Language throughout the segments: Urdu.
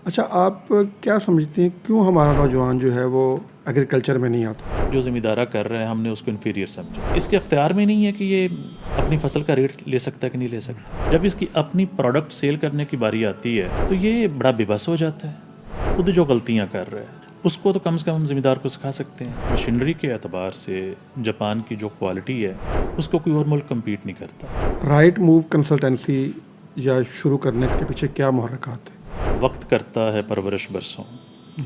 اچھا، آپ کیا سمجھتے ہیں کیوں ہمارا نوجوان جو ہے وہ ایگریکلچر میں نہیں آتا؟ جو ذمہ دارہ کر رہے ہیں ہم نے اس کو انفیریئر سمجھا. اس کے اختیار میں نہیں ہے کہ یہ اپنی فصل کا ریٹ لے سکتا ہے کہ نہیں لے سکتا. جب اس کی اپنی پروڈکٹ سیل کرنے کی باری آتی ہے تو یہ بڑا بے بس ہو جاتا ہے. خود جو غلطیاں کر رہا ہے اس کو تو کم سے کم ہم ذمہ دار کو سکھا سکتے ہیں. مشینری کے اعتبار سے جاپان کی جو کوالٹی ہے اس کو کوئی اور ملک کمپیٹ نہیں کرتا. رائٹ موو کنسلٹنسی یا شروع کرنے کے پیچھے کیا محرکات ہیں؟ وقت کرتا ہے پرورش برسوں،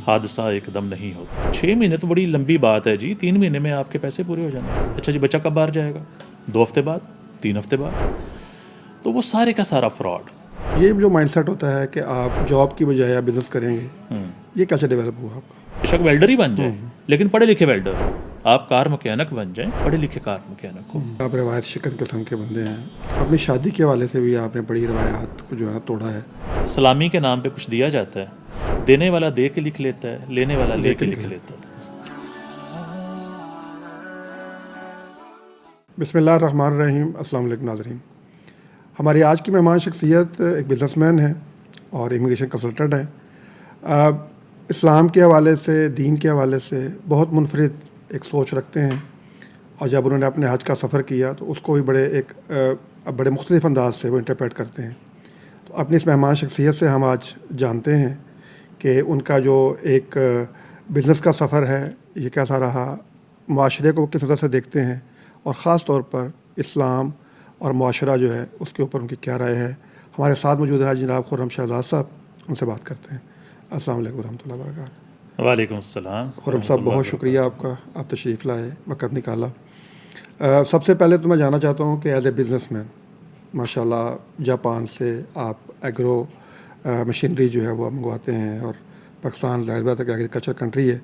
حادثہ ایک دم نہیں ہوتا. 6 مہینے تو بڑی لمبی بات ہے جی. 3 مہینے میں آپ کے پیسے پورے ہو جانے. اچھا جی، بچہ کب باہر جائے گا؟ 2 ہفتے بعد، 3 ہفتے بعد. تو وہ سارے کا سارا فراڈ. یہ جو مائنڈ سیٹ ہوتا ہے کہ آپ جاب کی بجائے آپ بزنس کریں گے، یہ کیسے ڈیولپ ہوا آپ کا؟ بے شک ویلڈر ہی بن جائیں لیکن پڑھے لکھے ویلڈر ہو. آپ کار مکینک بن جائیں، پڑھے لکھے کار مکینک ہو. آپ روایت شکن قسم کے بندے ہیں. اپنی شادی کے حوالے سے بھی آپ نے بڑی روایات کو جو ہے نا توڑا ہے. سلامی کے نام پہ کچھ دیا جاتا ہے، دینے والا دے کے لکھ لیتا ہے، لینے والا لے کے لکھ لیتا ہے. بسم اللہ الرحمن الرحیم. السلام علیکم ناظرین. ہماری آج کی مہمان شخصیت ایک بزنس مین ہے اور امیگریشن کنسلٹنٹ ہے. اسلام کے حوالے سے، دین کے حوالے سے بہت منفرد ایک سوچ رکھتے ہیں، اور جب انہوں نے اپنے حج کا سفر کیا تو اس کو بھی بڑے مختلف انداز سے وہ انٹرپریٹ کرتے ہیں. تو اپنی اس مہمان شخصیت سے ہم آج جانتے ہیں کہ ان کا جو ایک بزنس کا سفر ہے یہ کیسا رہا، معاشرے کو وہ کس طرح سے دیکھتے ہیں، اور خاص طور پر اسلام اور معاشرہ جو ہے اس کے اوپر ان کی کیا رائے ہے. ہمارے ساتھ موجود ہے جناب خرم شہزاد صاحب. ان سے بات کرتے ہیں. السلام علیکم ورحمۃ اللہ وبرکاتہ. وعلیکم السلام. خرم صاحب بہت شکریہ آپ کا، آپ تشریف لائے، وقت نکالا. سب سے پہلے تو میں جاننا چاہتا ہوں کہ ایز اے بزنس مین ماشاء اللہ جاپان سے آپ ایگرو مشینری جو ہے وہ منگواتے ہیں، اور پاکستان ظاہر بات ہے کہ ایگریکلچر کنٹری ہے.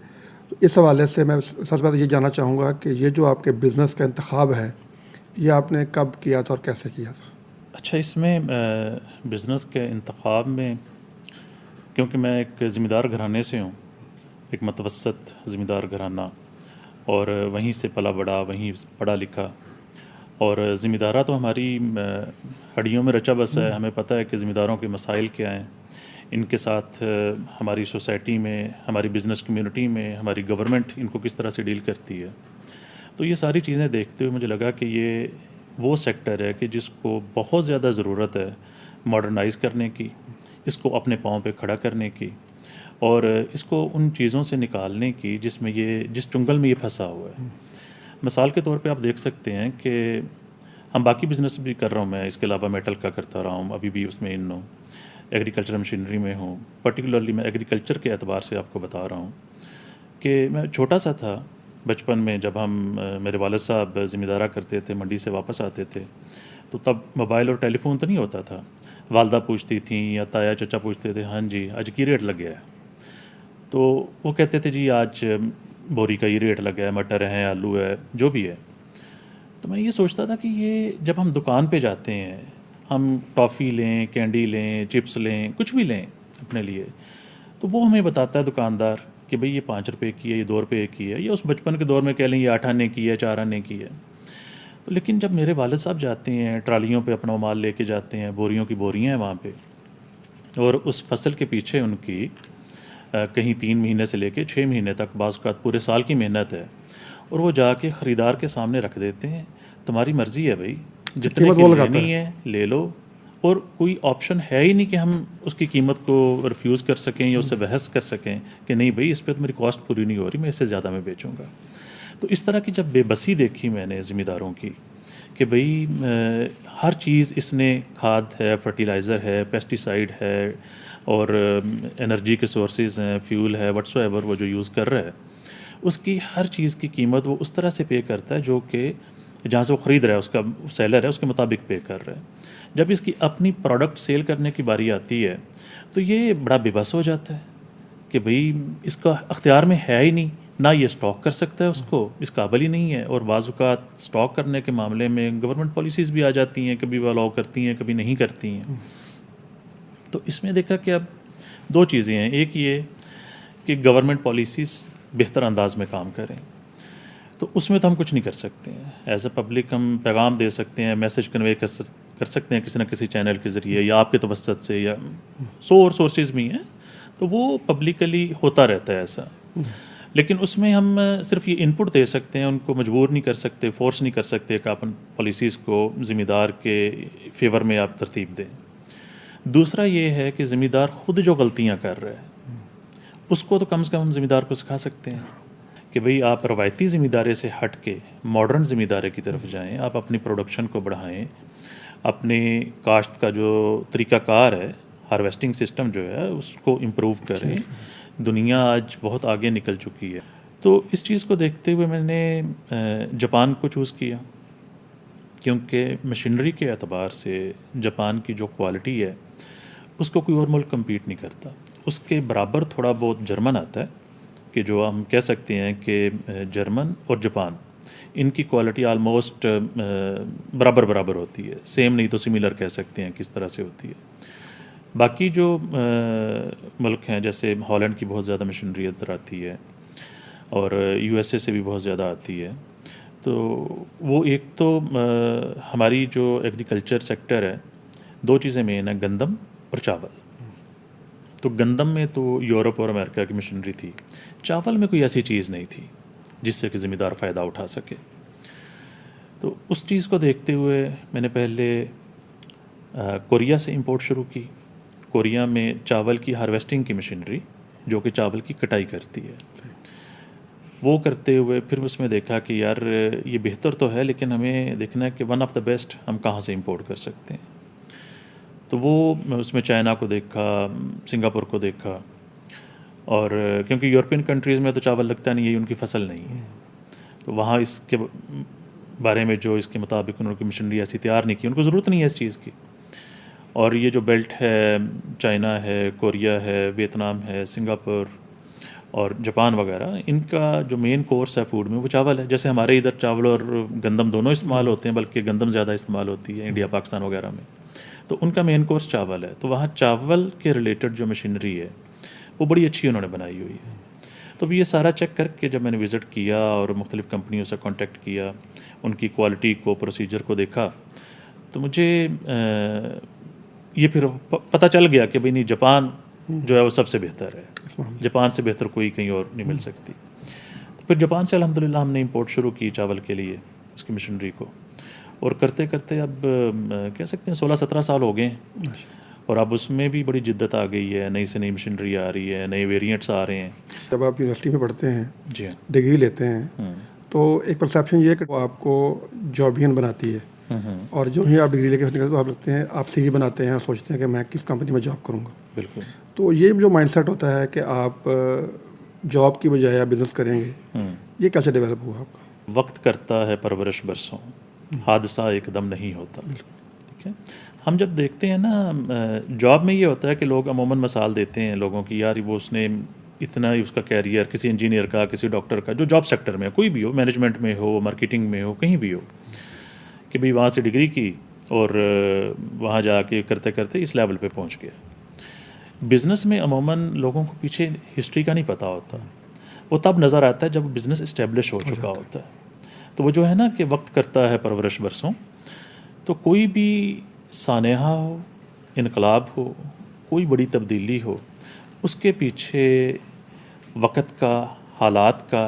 تو اس حوالے سے میں سب سے پہلے یہ جاننا چاہوں گا کہ یہ جو آپ کے بزنس کا انتخاب ہے یہ آپ نے کب کیا تھا اور کیسے کیا تھا؟ اچھا، اس میں بزنس کے انتخاب میں کیونکہ میں ایک ذمہ دار گھرانے سے ہوں، ایک متوسط ذمہ دار گھرانہ، اور وہیں سے پلا بڑا، وہیں پڑھا لکھا، اور ذمہ دارہ تو ہماری ہڈیوں میں رچا بسا ہے. ہمیں پتہ ہے کہ ذمہ داروں کے مسائل کیا ہیں، ان کے ساتھ ہماری سوسائٹی میں، ہماری بزنس کمیونٹی میں ہماری گورنمنٹ ان کو کس طرح سے ڈیل کرتی ہے. تو یہ ساری چیزیں دیکھتے ہوئے مجھے لگا کہ یہ وہ سیکٹر ہے کہ جس کو بہت زیادہ ضرورت ہے ماڈرنائز کرنے کی، اس کو اپنے پاؤں پہ کھڑا کرنے کی، اور اس کو ان چیزوں سے نکالنے کی جس چنگل میں یہ پھنسا ہوا ہے. مثال کے طور پہ آپ دیکھ سکتے ہیں کہ ہم باقی بزنس بھی کر رہا ہوں، میں اس کے علاوہ میٹل کا کرتا رہا ہوں، ابھی بھی اس میں ہوں، ایگریکلچر مشینری میں ہوں. پرٹیکولرلی میں ایگریکلچر کے اعتبار سے آپ کو بتا رہا ہوں کہ میں چھوٹا سا تھا بچپن میں، جب میرے والد صاحب ذمہ دارہ کرتے تھے، منڈی سے واپس آتے تھے، تو تب موبائل اور ٹیلی فون تو نہیں ہوتا تھا. والدہ پوچھتی تھیں یا تایا چچا پوچھتے تھے، ہاں جی آج کی ریٹ لگ گیا ہے. تو وہ کہتے تھے جی آج بوری کا یہ ریٹ لگ گیا ہے، مٹر ہے، آلو ہے، جو بھی ہے. تو میں یہ سوچتا تھا کہ یہ جب ہم دکان پہ جاتے ہیں، ہم ٹافی لیں، کینڈی لیں، چپس لیں، کچھ بھی لیں اپنے لیے، تو وہ ہمیں بتاتا ہے دکاندار کہ بھئی یہ 5 روپے کی ہے، یہ 2 روپے کی ہے، یا اس بچپن کے دور میں کہہ لیں یہ 8 آنے کی ہے، 4 آنے کی ہے. تو لیکن جب میرے والد صاحب جاتے ہیں، ٹرالیوں پہ اپنا مال لے کے جاتے ہیں، بوریوں کی بوریاں ہیں وہاں پہ، اور اس فصل کے پیچھے ان کی کہیں 3 مہینے سے لے کے 6 مہینے تک، بعض اوقات پورے سال کی محنت ہے، اور وہ جا کے خریدار کے سامنے رکھ دیتے ہیں. تمہاری مرضی ہے بھائی، جتنے کی لینی ہے لے لو، اور کوئی آپشن ہے ہی نہیں کہ ہم اس کی قیمت کو ریفیوز کر سکیں یا اس سے بحث کر سکیں کہ نہیں بھئی اس پہ تو میری کاسٹ پوری نہیں ہو رہی، میں اس سے زیادہ میں بیچوں گا. تو اس طرح کی جب بے بسی دیکھی میں نے ذمہ داروں کی کہ بھئی ہر چیز اس نے، کھاد ہے، فرٹیلائزر ہے، پیسٹیسائڈ ہے، اور انرجی کے سورسز ہیں، فیول ہے، وٹس ایور وہ جو یوز کر رہا ہے، اس کی ہر چیز کی قیمت وہ اس طرح سے پے کرتا ہے جو کہ جہاں سے وہ خرید رہا ہے، اس کا سیلر ہے، اس کے مطابق پے کر رہا ہے. جب اس کی اپنی پروڈکٹ سیل کرنے کی باری آتی ہے تو یہ بڑا بے بس ہو جاتا ہے کہ بھئی اس کا اختیار میں ہے ہی نہیں، نہ یہ سٹاک کر سکتا ہے، اس کو اس قابل ہی نہیں ہے. اور بعض اوقات سٹاک کرنے کے معاملے میں گورنمنٹ پالیسیز بھی آ جاتی ہیں، کبھی وہ الاؤ کرتی ہیں، کبھی نہیں کرتی ہیں. تو اس میں دیکھا کہ اب 2 چیزیں ہیں. ایک یہ کہ گورنمنٹ پالیسیز بہتر انداز میں کام کریں، تو اس میں تو ہم کچھ نہیں کر سکتے ہیں. ایز اے پبلک ہم پیغام دے سکتے ہیں، میسج کنوے کر سکتے ہیں کسی نہ کسی چینل کے ذریعے، یا آپ کے توسط سے، یا 100 اور سورسز بھی ہیں. تو وہ پبلکلی ہوتا رہتا ہے ایسا. لیکن اس میں ہم صرف یہ انپٹ دے سکتے ہیں, ان کو مجبور نہیں کر سکتے, فورس نہیں کر سکتے کہ آپ ان پالیسیز کو ذمہ دار کے فیور میں آپ ترتیب دیں. دوسرا یہ ہے کہ ذمہ دار خود جو غلطیاں کر رہا ہے اس کو تو کم سے کم ہم ذمہ دار کو سکھا سکتے ہیں کہ بھئی آپ روایتی ذمہ داری سے ہٹ کے ماڈرن ذمہ داری کی طرف جائیں, آپ اپنی پروڈکشن کو بڑھائیں, اپنے کاشت کا جو طریقہ کار ہے, ہارویسٹنگ سسٹم جو ہے اس کو امپروو کریں. دنیا آج بہت آگے نکل چکی ہے. تو اس چیز کو دیکھتے ہوئے میں نے جاپان کو چوز کیا, کیونکہ مشینری کے اعتبار سے جاپان کی جو کوالٹی ہے اس کو کوئی اور ملک کمپیٹ نہیں کرتا. اس کے برابر تھوڑا بہت جرمن آتا ہے, کہ جو ہم کہہ سکتے ہیں کہ جرمن اور جاپان ان کی کوالٹی آلموسٹ برابر ہوتی ہے, سیم نہیں تو سملر کہہ سکتے ہیں کس طرح سے ہوتی ہے. باقی جو ملک ہیں جیسے ہالینڈ کی بہت زیادہ مشینری ادھر آتی ہے اور یو ایس اے سے بھی بہت زیادہ آتی ہے. تو وہ ایک تو ہماری جو ایگریکلچر سیکٹر ہے, دو چیزیں مین ہیں, گندم اور چاول. تو گندم میں تو یورپ اور امریکہ کی مشینری تھی, چاول میں کوئی ایسی چیز نہیں تھی جس سے کہ ذمہ دار فائدہ اٹھا سکے. تو اس چیز کو دیکھتے ہوئے میں نے پہلے کوریا سے امپورٹ شروع کی. کوریا میں چاول کی ہارویسٹنگ کی مشینری جو کہ چاول کی کٹائی کرتی ہے, وہ کرتے ہوئے پھر اس میں دیکھا کہ یار یہ بہتر تو ہے لیکن ہمیں دیکھنا ہے کہ ون آف دا بیسٹ ہم کہاں سے امپورٹ کر سکتے ہیں. تو وہ اس میں چائنا کو دیکھا, سنگاپور کو دیکھا, اور کیونکہ یورپین کنٹریز میں تو چاول لگتا نہیں ہے, ان کی فصل نہیں ہے, تو وہاں اس کے بارے میں جو اس کے مطابق انہوں کی مشینری ایسی تیار نہیں کی, ان کو ضرورت نہیں ہے اس چیز کی. اور یہ جو بیلٹ ہے, چائنا ہے, کوریا ہے, ویتنام ہے, سنگاپور اور جاپان وغیرہ, ان کا جو مین کورس ہے فوڈ میں وہ چاول ہے. جیسے ہمارے ادھر چاول اور گندم دونوں استعمال ہوتے ہیں, بلکہ گندم زیادہ استعمال ہوتی ہے انڈیا پاکستان وغیرہ میں, تو ان کا مین کورس چاول ہے. تو وہاں چاول کے ریلیٹڈ جو مشینری ہے وہ بڑی اچھی انہوں نے بنائی ہوئی ہے. تو یہ سارا چیک کر کے جب میں نے وزٹ کیا اور مختلف کمپنیوں سے کانٹیکٹ کیا, ان کی کوالٹی کو, پروسیجر کو دیکھا, تو مجھے یہ پھر پتہ چل گیا کہ بھئی نہیں, جاپان جو ہے وہ سب سے بہتر ہے, جاپان سے بہتر کوئی کہیں اور نہیں مل سکتی. تو پھر جاپان سے الحمدللہ ہم نے امپورٹ شروع کی چاول کے لیے اس کی مشینری کو, اور کرتے کرتے اب کہہ سکتے ہیں 16-17 سال ہو گئے ہیں, اور اب اس میں بھی بڑی جدت آ گئی ہے, نئی سے نئی مشینری آ رہی ہے, نئے ویریئنٹس آ رہے ہیں. جب آپ یونیورسٹی میں پڑھتے ہیں, جی ڈگری لیتے ہیں, تو ایک پرسیپشن یہ ہے کہ وہ آپ کو جابین بناتی ہے, اور جو ہی آپ ڈگری لے کے نکلتے تو آپ لگتے ہیں, آپ سی وی بناتے ہیں اور سوچتے ہیں کہ میں کس کمپنی میں جاب کروں گا. بالکل. تو یہ جو مائنڈ سیٹ ہوتا ہے کہ آپ جاب کی بجائے آپ بزنس کریں گے, یہ کیسے ڈیولپ ہوا آپ کا؟ وقت کرتا ہے پرورش برسوں, حادثہ ایک دم نہیں ہوتا. ٹھیک ہے. ہم جب دیکھتے ہیں نا, جاب میں یہ ہوتا ہے کہ لوگ عموماً مثال دیتے ہیں لوگوں کی, یار وہ اس نے اتنا اس کا کیریئر, کسی انجینئر کا, کسی ڈاکٹر کا, جو جاب سیکٹر میں کوئی بھی ہو, مینجمنٹ میں ہو, مارکیٹنگ میں ہو, کہیں بھی ہو, کہ بھئی وہاں سے ڈگری کی اور وہاں جا کے کرتے کرتے اس لیول پہ پہنچ گیا. بزنس میں عموماً لوگوں کو پیچھے ہسٹری کا نہیں پتہ ہوتا, وہ تب نظر آتا ہے جب بزنس اسٹیبلش ہو چکا ہوتا ہے. تو وہ جو ہے نا کہ وقت کرتا ہے پرورش برسوں, تو کوئی بھی سانحہ ہو, انقلاب ہو, کوئی بڑی تبدیلی ہو, اس کے پیچھے وقت کا, حالات کا,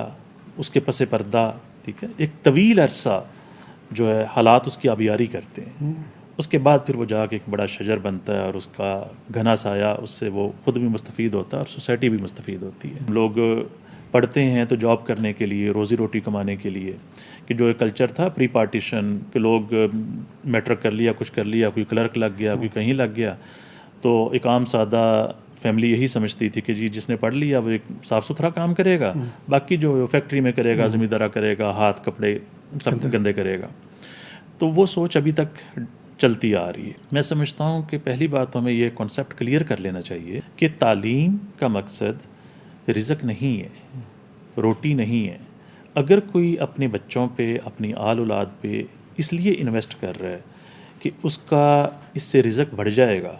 اس کے پس پردہ, ٹھیک ہے, ایک طویل عرصہ جو ہے حالات اس کی آبیاری کرتے ہیں. اس کے بعد پھر وہ جا کے ایک بڑا شجر بنتا ہے, اور اس کا گھنا سایہ, اس سے وہ خود بھی مستفید ہوتا ہے اور سوسائٹی بھی مستفید ہوتی ہے. لوگ پڑھتے ہیں تو جاب کرنے کے لیے, روزی روٹی کمانے کے لیے, کہ جو ایک کلچر تھا پری پارٹیشن کہ لوگ میٹرک کر لیا, کچھ کر لیا, کوئی کلرک لگ گیا, کوئی کہیں لگ گیا, تو ایک عام سادہ فیملی یہی سمجھتی تھی کہ جی جس نے پڑھ لیا وہ ایک صاف ستھرا کام کرے گا, باقی جو فیکٹری میں کرے گا, ذمہ دارہ کرے گا, ہاتھ کپڑے سب گندے کرے گا. تو وہ سوچ ابھی تک چلتی آ رہی ہے. میں سمجھتا ہوں کہ پہلی بات ہمیں یہ کانسیپٹ کلیئر کر لینا چاہیے کہ تعلیم کا مقصد رزق نہیں ہے, روٹی نہیں ہے. اگر کوئی اپنے بچوں پہ, اپنی آل اولاد پہ اس لیے انویسٹ کر رہا ہے کہ اس کا اس سے رزق بڑھ جائے گا,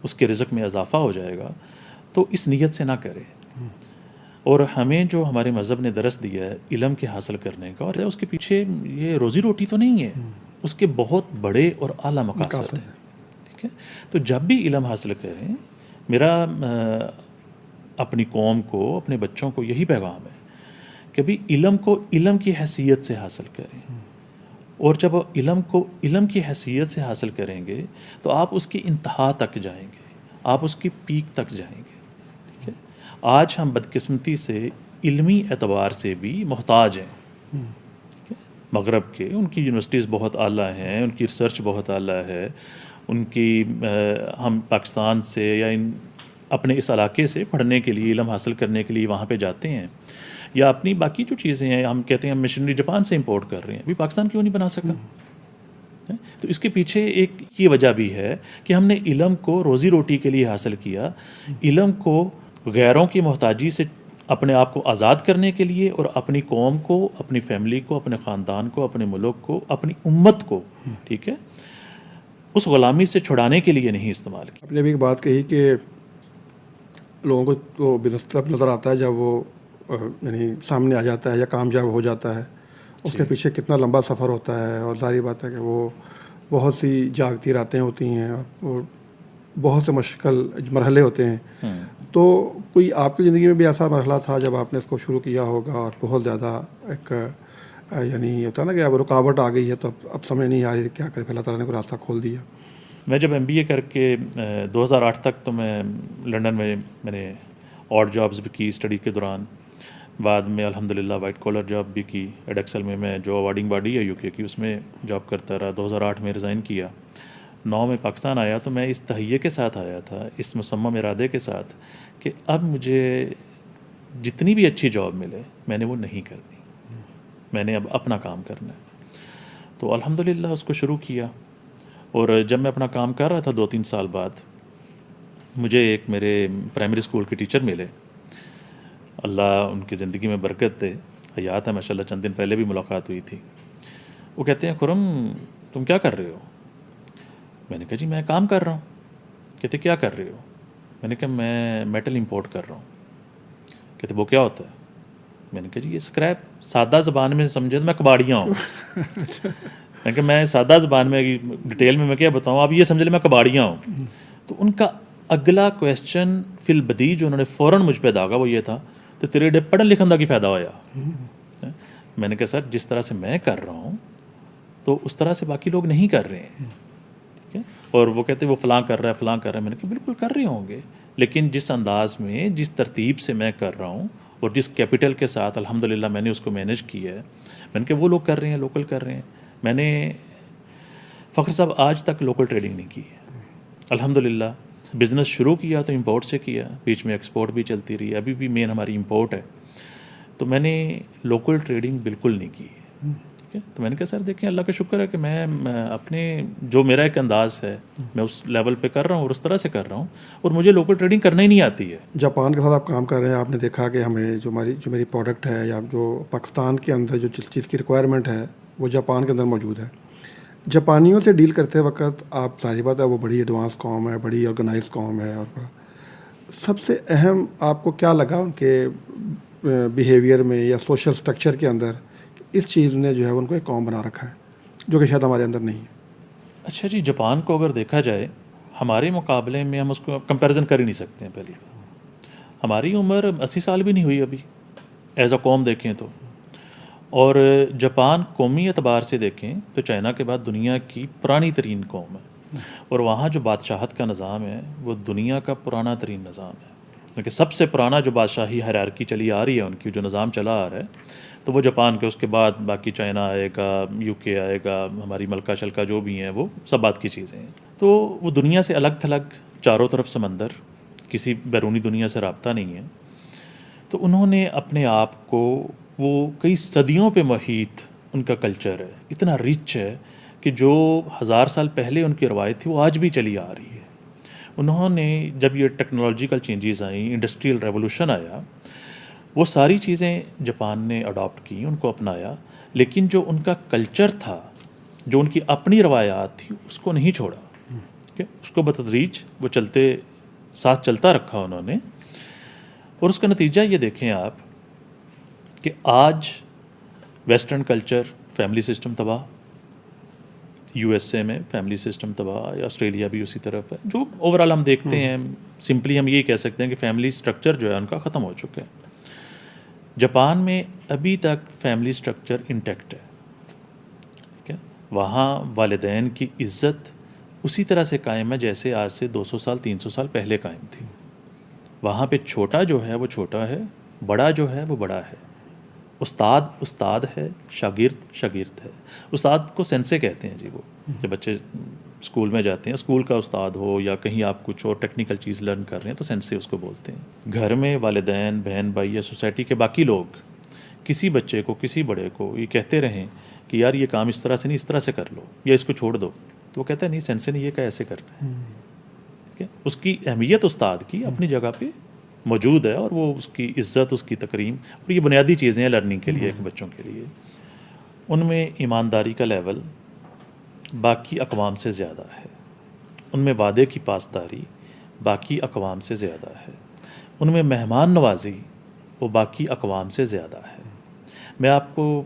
اس کے رزق میں اضافہ ہو جائے گا, تو اس نیت سے نہ کرے. اور ہمیں جو ہمارے مذہب نے درس دیا ہے علم کے حاصل کرنے کا, اور اس کے پیچھے یہ روزی روٹی تو نہیں ہے, اس کے بہت بڑے اور اعلیٰ مقاصد ہیں. ٹھیک ہے. تو جب بھی علم حاصل کریں, میرا اپنی قوم کو، اپنے بچوں کو یہی پیغام ہے کہ بھی علم کو علم کی حیثیت سے حاصل کریں، اور جب علم کو علم کی حیثیت سے حاصل کریں گے تو آپ اس کی انتہا تک جائیں گے، آپ اس کی پیک تک جائیں گے. ٹھیک ہے. آج ہم بدقسمتی سے علمی اعتبار سے بھی محتاج ہیں مغرب کے. ان کی یونیورسٹیز بہت اعلیٰ ہیں، ان کی ریسرچ بہت اعلیٰ ہے، ان کی ہم پاکستان سے یا اپنے اس علاقے سے پڑھنے کے لیے، علم حاصل کرنے کے لیے وہاں پہ جاتے ہیں، یا اپنی باقی جو چیزیں ہیں ہم کہتے ہیں ہم مشنری جاپان سے امپورٹ کر رہے ہیں. ابھی پاکستان کیوں نہیں بنا سکا؟ تو اس کے پیچھے ایک یہ وجہ بھی ہے کہ ہم نے علم کو روزی روٹی کے لیے حاصل کیا، علم کو غیروں کی محتاجی سے اپنے آپ کو آزاد کرنے کے لیے، اور اپنی قوم کو، اپنی فیملی کو، اپنے خاندان کو، اپنے ملک کو، اپنی امت کو، ٹھیک ہے، اس غلامی سے چھڑانے کے لیے نہیں استعمال کیا. آپ نے بھی ایک بات کہی کہ لوگوں کو تو بزنس طرف نظر آتا ہے جب وہ یعنی سامنے آ جاتا ہے یا کامیاب ہو جاتا ہے، اس کے پیچھے کتنا لمبا سفر ہوتا ہے، اور ظاہری بات ہے کہ وہ بہت سی جاگتی راتیں ہوتی ہیں اور بہت سے مشکل مرحلے ہوتے ہیں. تو کوئی آپ کی زندگی میں بھی ایسا مرحلہ تھا جب آپ نے اس کو شروع کیا ہوگا اور بہت زیادہ ایک یعنی ہوتا ہے نا کہ اب رکاوٹ آ گئی ہے تو اب سمجھ نہیں آ رہی کیا کرے، پھر اللہ تعالیٰ نے کوئی راستہ کھول دیا؟ میں جب MBA کر کے 2008 تک تو میں لنڈن میں نے اور جابز بھی کی اسٹڈی کے دوران. بعد میں الحمدللہ وائٹ کالر جاب بھی کی. ایڈیکسل میں جو اوارڈنگ باڈی ہے UK کی، اس میں جاب کرتا رہا. 2008 میں ریزائن کیا. 9 میں پاکستان آیا تو میں اس تہیے کے ساتھ آیا تھا، اس مصمم ارادے کے ساتھ کہ اب مجھے جتنی بھی اچھی جاب ملے میں نے وہ نہیں کرنی، میں نے اب اپنا کام کرنا ہے. تو الحمدللہ اس کو شروع کیا. اور جب میں اپنا کام کر رہا تھا 2-3 سال بعد مجھے ایک میرے پرائمری اسکول کے ٹیچر ملے، اللہ ان کی زندگی میں برکت دے، حیات ہے ماشاءاللہ، چند دن پہلے بھی ملاقات ہوئی تھی. وہ کہتے ہیں خرم تم کیا کر رہے ہو؟ میں نے کہا جی میں کام کر رہا ہوں. کہتے کیا کر رہے ہو؟ میں نے کہا میں میٹل امپورٹ کر رہا ہوں. کہتے وہ کیا ہوتا ہے؟ میں نے کہا جی یہ اسکریپ، سادہ زبان میں سمجھے تو میں کباڑیاں ہوں. میں کہ میں سادہ زبان میں ڈیٹیل میں کیا بتاؤں، آپ یہ سمجھ لیں میں کباڑیاں ہوں. تو ان کا اگلا کویسچن فی البدی جو انہوں نے فوراً مجھ پہ داغا وہ یہ تھا تو تیرے ڈے پڑھن لکھن کا کی فائدہ ہوا؟ میں نے کہا سر جس طرح سے میں کر رہا ہوں تو اس طرح سے باقی لوگ نہیں کر رہے ہیں. ٹھیک ہے. اور وہ کہتے ہیں وہ فلاں کر رہا ہے فلاں کر رہا ہے. میں نے کہا بالکل کر رہے ہوں گے، لیکن جس انداز میں، جس ترتیب سے میں کر رہا ہوں اور جس کیپٹل کے ساتھ الحمدللہ میں نے اس کو مینیج کیا ہے، میں نے کہا وہ لوگ کر رہے ہیں، لوکل کر رہے ہیں. میں نے فخر صاحب آج تک لوکل ٹریڈنگ نہیں کی ہے. الحمدللہ بزنس شروع کیا تو امپورٹ سے کیا، بیچ میں ایکسپورٹ بھی چلتی رہی، ابھی بھی مین ہماری امپورٹ ہے. تو میں نے لوکل ٹریڈنگ بالکل نہیں کی. ٹھیک ہے. تو میں نے کہا سر دیکھیں اللہ کا شکر ہے کہ میں اپنے جو میرا ایک انداز ہے میں اس لیول پہ کر رہا ہوں اور اس طرح سے کر رہا ہوں، اور مجھے لوکل ٹریڈنگ کرنا ہی نہیں آتی ہے. جاپان کے ساتھ آپ کام کر رہے ہیں، آپ نے دیکھا کہ ہمیں جو میری پروڈکٹ ہے یا جو پاکستان کے اندر جو جس چیز کی ریکوائرمنٹ ہے وہ جاپان کے اندر موجود ہے. جاپانیوں سے ڈیل کرتے وقت آپ ظاہر بات ہے وہ بڑی ایڈوانس قوم ہے، بڑی آرگنائز قوم ہے، اور سب سے اہم آپ کو کیا لگا ان کے بیہیویئر میں یا سوشل سٹرکچر کے اندر اس چیز نے جو ہے ان کو ایک قوم بنا رکھا ہے جو کہ شاید ہمارے اندر نہیں ہے؟ اچھا جی، جاپان کو اگر دیکھا جائے ہمارے مقابلے میں ہم اس کو کمپیریزن کر ہی نہیں سکتے ہیں. پہلی بات ہماری عمر 80 سال بھی نہیں ہوئی ابھی ایز اے قوم دیکھیں تو. اور جاپان قومی اعتبار سے دیکھیں تو چائنا کے بعد دنیا کی پرانی ترین قوم ہے، اور وہاں جو بادشاہت کا نظام ہے وہ دنیا کا پرانا ترین نظام ہے. کیونکہ سب سے پرانا جو بادشاہی ہیرارکی چلی آ رہی ہے، ان کی جو نظام چلا آ رہا ہے تو وہ جاپان کے، اس کے بعد باقی چائنا آئے گا، UK آئے گا، ہماری ملکہ شلکہ جو بھی ہیں وہ سب بات کی چیزیں ہیں. تو وہ دنیا سے الگ تھلگ، چاروں طرف سمندر، کسی بیرونی دنیا سے رابطہ نہیں ہے. تو انہوں نے اپنے آپ کو، وہ کئی صدیوں پہ محیط ان کا کلچر ہے، اتنا ریچ ہے کہ جو 1000 سال پہلے ان کی روایت تھی وہ آج بھی چلی آ رہی ہے. انہوں نے جب یہ ٹیکنالوجیکل چینجز آئیں، انڈسٹریل ریولوشن آیا، وہ ساری چیزیں جاپان نے اڈاپٹ کی، ان کو اپنایا، لیکن جو ان کا کلچر تھا، جو ان کی اپنی روایات تھی، اس کو نہیں چھوڑا. اس کو بتدریج وہ ساتھ چلتا رکھا انہوں نے. اور اس کا نتیجہ یہ دیکھیں آپ کہ آج ویسٹرن کلچر، فیملی سسٹم تباہ، یو ایس اے میں فیملی سسٹم تباہ، آسٹریلیا بھی اسی طرف ہے. جو اوور آل ہم دیکھتے ہیں سمپلی ہم یہی کہہ سکتے ہیں کہ فیملی سٹرکچر جو ہے ان کا ختم ہو چکا ہے. جاپان میں ابھی تک فیملی سٹرکچر انٹیکٹ ہے. ٹھیک ہے، وہاں والدین کی عزت اسی طرح سے قائم ہے جیسے آج سے 200 سال 300 سال پہلے قائم تھی. وہاں پہ چھوٹا جو ہے وہ چھوٹا ہے، بڑا جو ہے وہ بڑا ہے. استاد استاد ہے، شاگرد شاگرد ہے. استاد کو سینسے کہتے ہیں جی. وہ جب بچے اسکول میں جاتے ہیں، اسکول کا استاد ہو یا کہیں آپ کچھ اور ٹیکنیکل چیز لرن کر رہے ہیں تو سینسے اس کو بولتے ہیں. گھر میں والدین، بہن بھائی یا سوسائٹی کے باقی لوگ کسی بچے کو، کسی بڑے کو یہ کہتے رہیں کہ یار یہ کام اس طرح سے نہیں، اس طرح سے کر لو یا اس کو چھوڑ دو، تو وہ کہتا ہے نہیں، سینسے نے یہ کہا ایسے کرنا ہے. ٹھیک ہے، اس کی اہمیت استاد کی اپنی جگہ پہ موجود ہے، اور وہ اس کی عزت، اس کی تکریم، اور یہ بنیادی چیزیں ہیں لرننگ کے لیے ایک بچوں کے لیے. ان میں ایمانداری کا لیول باقی اقوام سے زیادہ ہے. ان میں وعدے کی پاسداری باقی اقوام سے زیادہ ہے. ان میں مہمان نوازی وہ باقی اقوام سے زیادہ ہے. میں آپ کو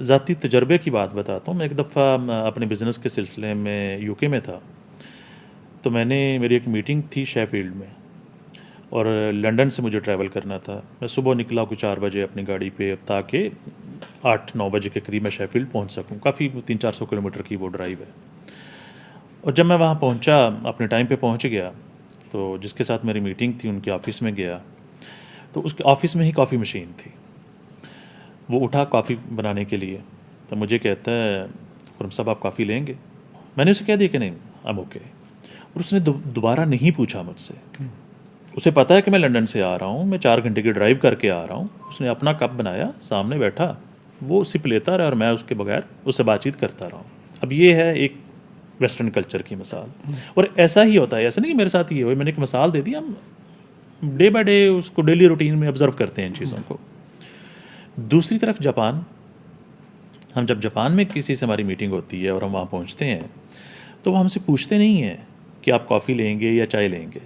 ذاتی تجربے کی بات بتاتا ہوں. میں ایک دفعہ اپنے بزنس کے سلسلے میں یو کے میں تھا، تو میری ایک میٹنگ تھی شیفیلڈ میں، اور لنڈن سے مجھے ٹریول کرنا تھا. میں صبح نکلا کو 4 بجے اپنی گاڑی پہ تاکہ 8-9 بجے کے قریب میں شیفیلڈ پہنچ سکوں. کافی 300-400 کلومیٹر کی وہ ڈرائیو ہے. اور جب میں وہاں پہنچا، اپنے ٹائم پہ پہنچ گیا، تو جس کے ساتھ میری میٹنگ تھی ان کے آفس میں گیا، تو اس کے آفس میں ہی کافی مشین تھی. وہ اٹھا کافی بنانے کے لیے، تو مجھے کہتا ہے خرم صاحب آپ کافی لیں گے؟ میں نے اسے کہہ دیا کہ نہیں، اب اوکے. اور اس نے دوبارہ نہیں پوچھا مجھ سے. اسے پتہ ہے کہ میں لنڈن سے آ رہا ہوں، میں 4 گھنٹے کی ڈرائیو کر کے آ رہا ہوں. اس نے اپنا کپ بنایا، سامنے بیٹھا، وہ سپ لیتا رہا اور میں اس کے بغیر اس سے بات چیت کرتا رہا ہوں. اب یہ ہے ایک ویسٹرن کلچر کی مثال. اور ایسا ہی ہوتا ہے، ایسا نہیں کہ میرے ساتھ یہ ہوئے، میں نے ایک مثال دے دی. ہم ڈے بائی ڈے اس کو ڈیلی روٹین میں آبزرو کرتے ہیں ان چیزوں کو. دوسری طرف جاپان، ہم جب جاپان میں کسی سے ہماری میٹنگ ہوتی ہے اور ہم وہاں پہنچتے ہیں تو وہ ہم سے پوچھتے نہیں ہیں کہ آپ کافی لیں گے یا چائے لیں گے.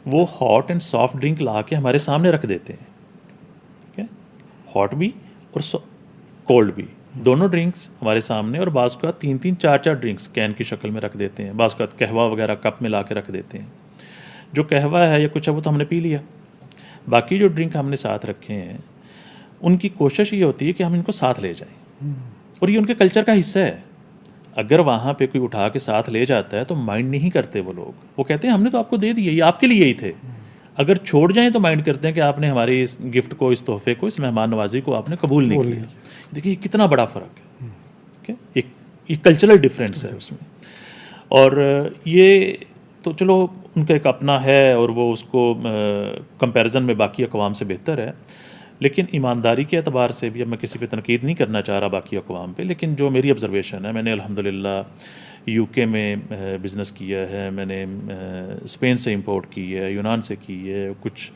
وہ ہاٹ اینڈ سافٹ ڈرنک لا کے ہمارے سامنے رکھ دیتے ہیں. ٹھیک ہے، ہاٹ بھی اور کولڈ بھی، دونوں ڈرنکس ہمارے سامنے، اور بعض کا 3-3 4-4 ڈرنکس کین کی شکل میں رکھ دیتے ہیں. بعض کا قہوہ وغیرہ کپ میں لا کے رکھ دیتے ہیں. جو قہوہ ہے یا کچھ ہے وہ تو ہم نے پی لیا. باقی جو ڈرنک ہم نے ساتھ رکھے ہیں ان کی کوشش یہ ہوتی ہے کہ ہم ان کو ساتھ لے جائیں، اور یہ ان کے کلچر کا حصہ ہے. اگر وہاں پہ کوئی اٹھا کے ساتھ لے جاتا ہے تو مائنڈ نہیں کرتے وہ لوگ. وہ کہتے ہیں ہم نے تو آپ کو دے دیے، یہ آپ کے لیے ہی تھے. اگر چھوڑ جائیں تو مائنڈ کرتے ہیں کہ آپ نے ہماری اس گفٹ کو، اس تحفے کو، اس مہمان نوازی کو آپ نے قبول نہیں کیا. دیکھیے یہ کتنا بڑا فرق ہے. ایک کلچرل ڈفرینس ہے اس میں. اور یہ تو چلو ان کا ایک اپنا ہے، اور وہ اس کو کمپیریزن میں باقی اقوام سے بہتر ہے. لیکن ایمانداری کے اعتبار سے بھی، اب میں کسی پہ تنقید نہیں کرنا چاہ رہا باقی اقوام پہ، لیکن جو میری آبزرویشن ہے، میں نے الحمدللہ یو کے میں بزنس کیا ہے، میں نے اسپین سے امپورٹ کی ہے، یونان سے کی ہے، کچھ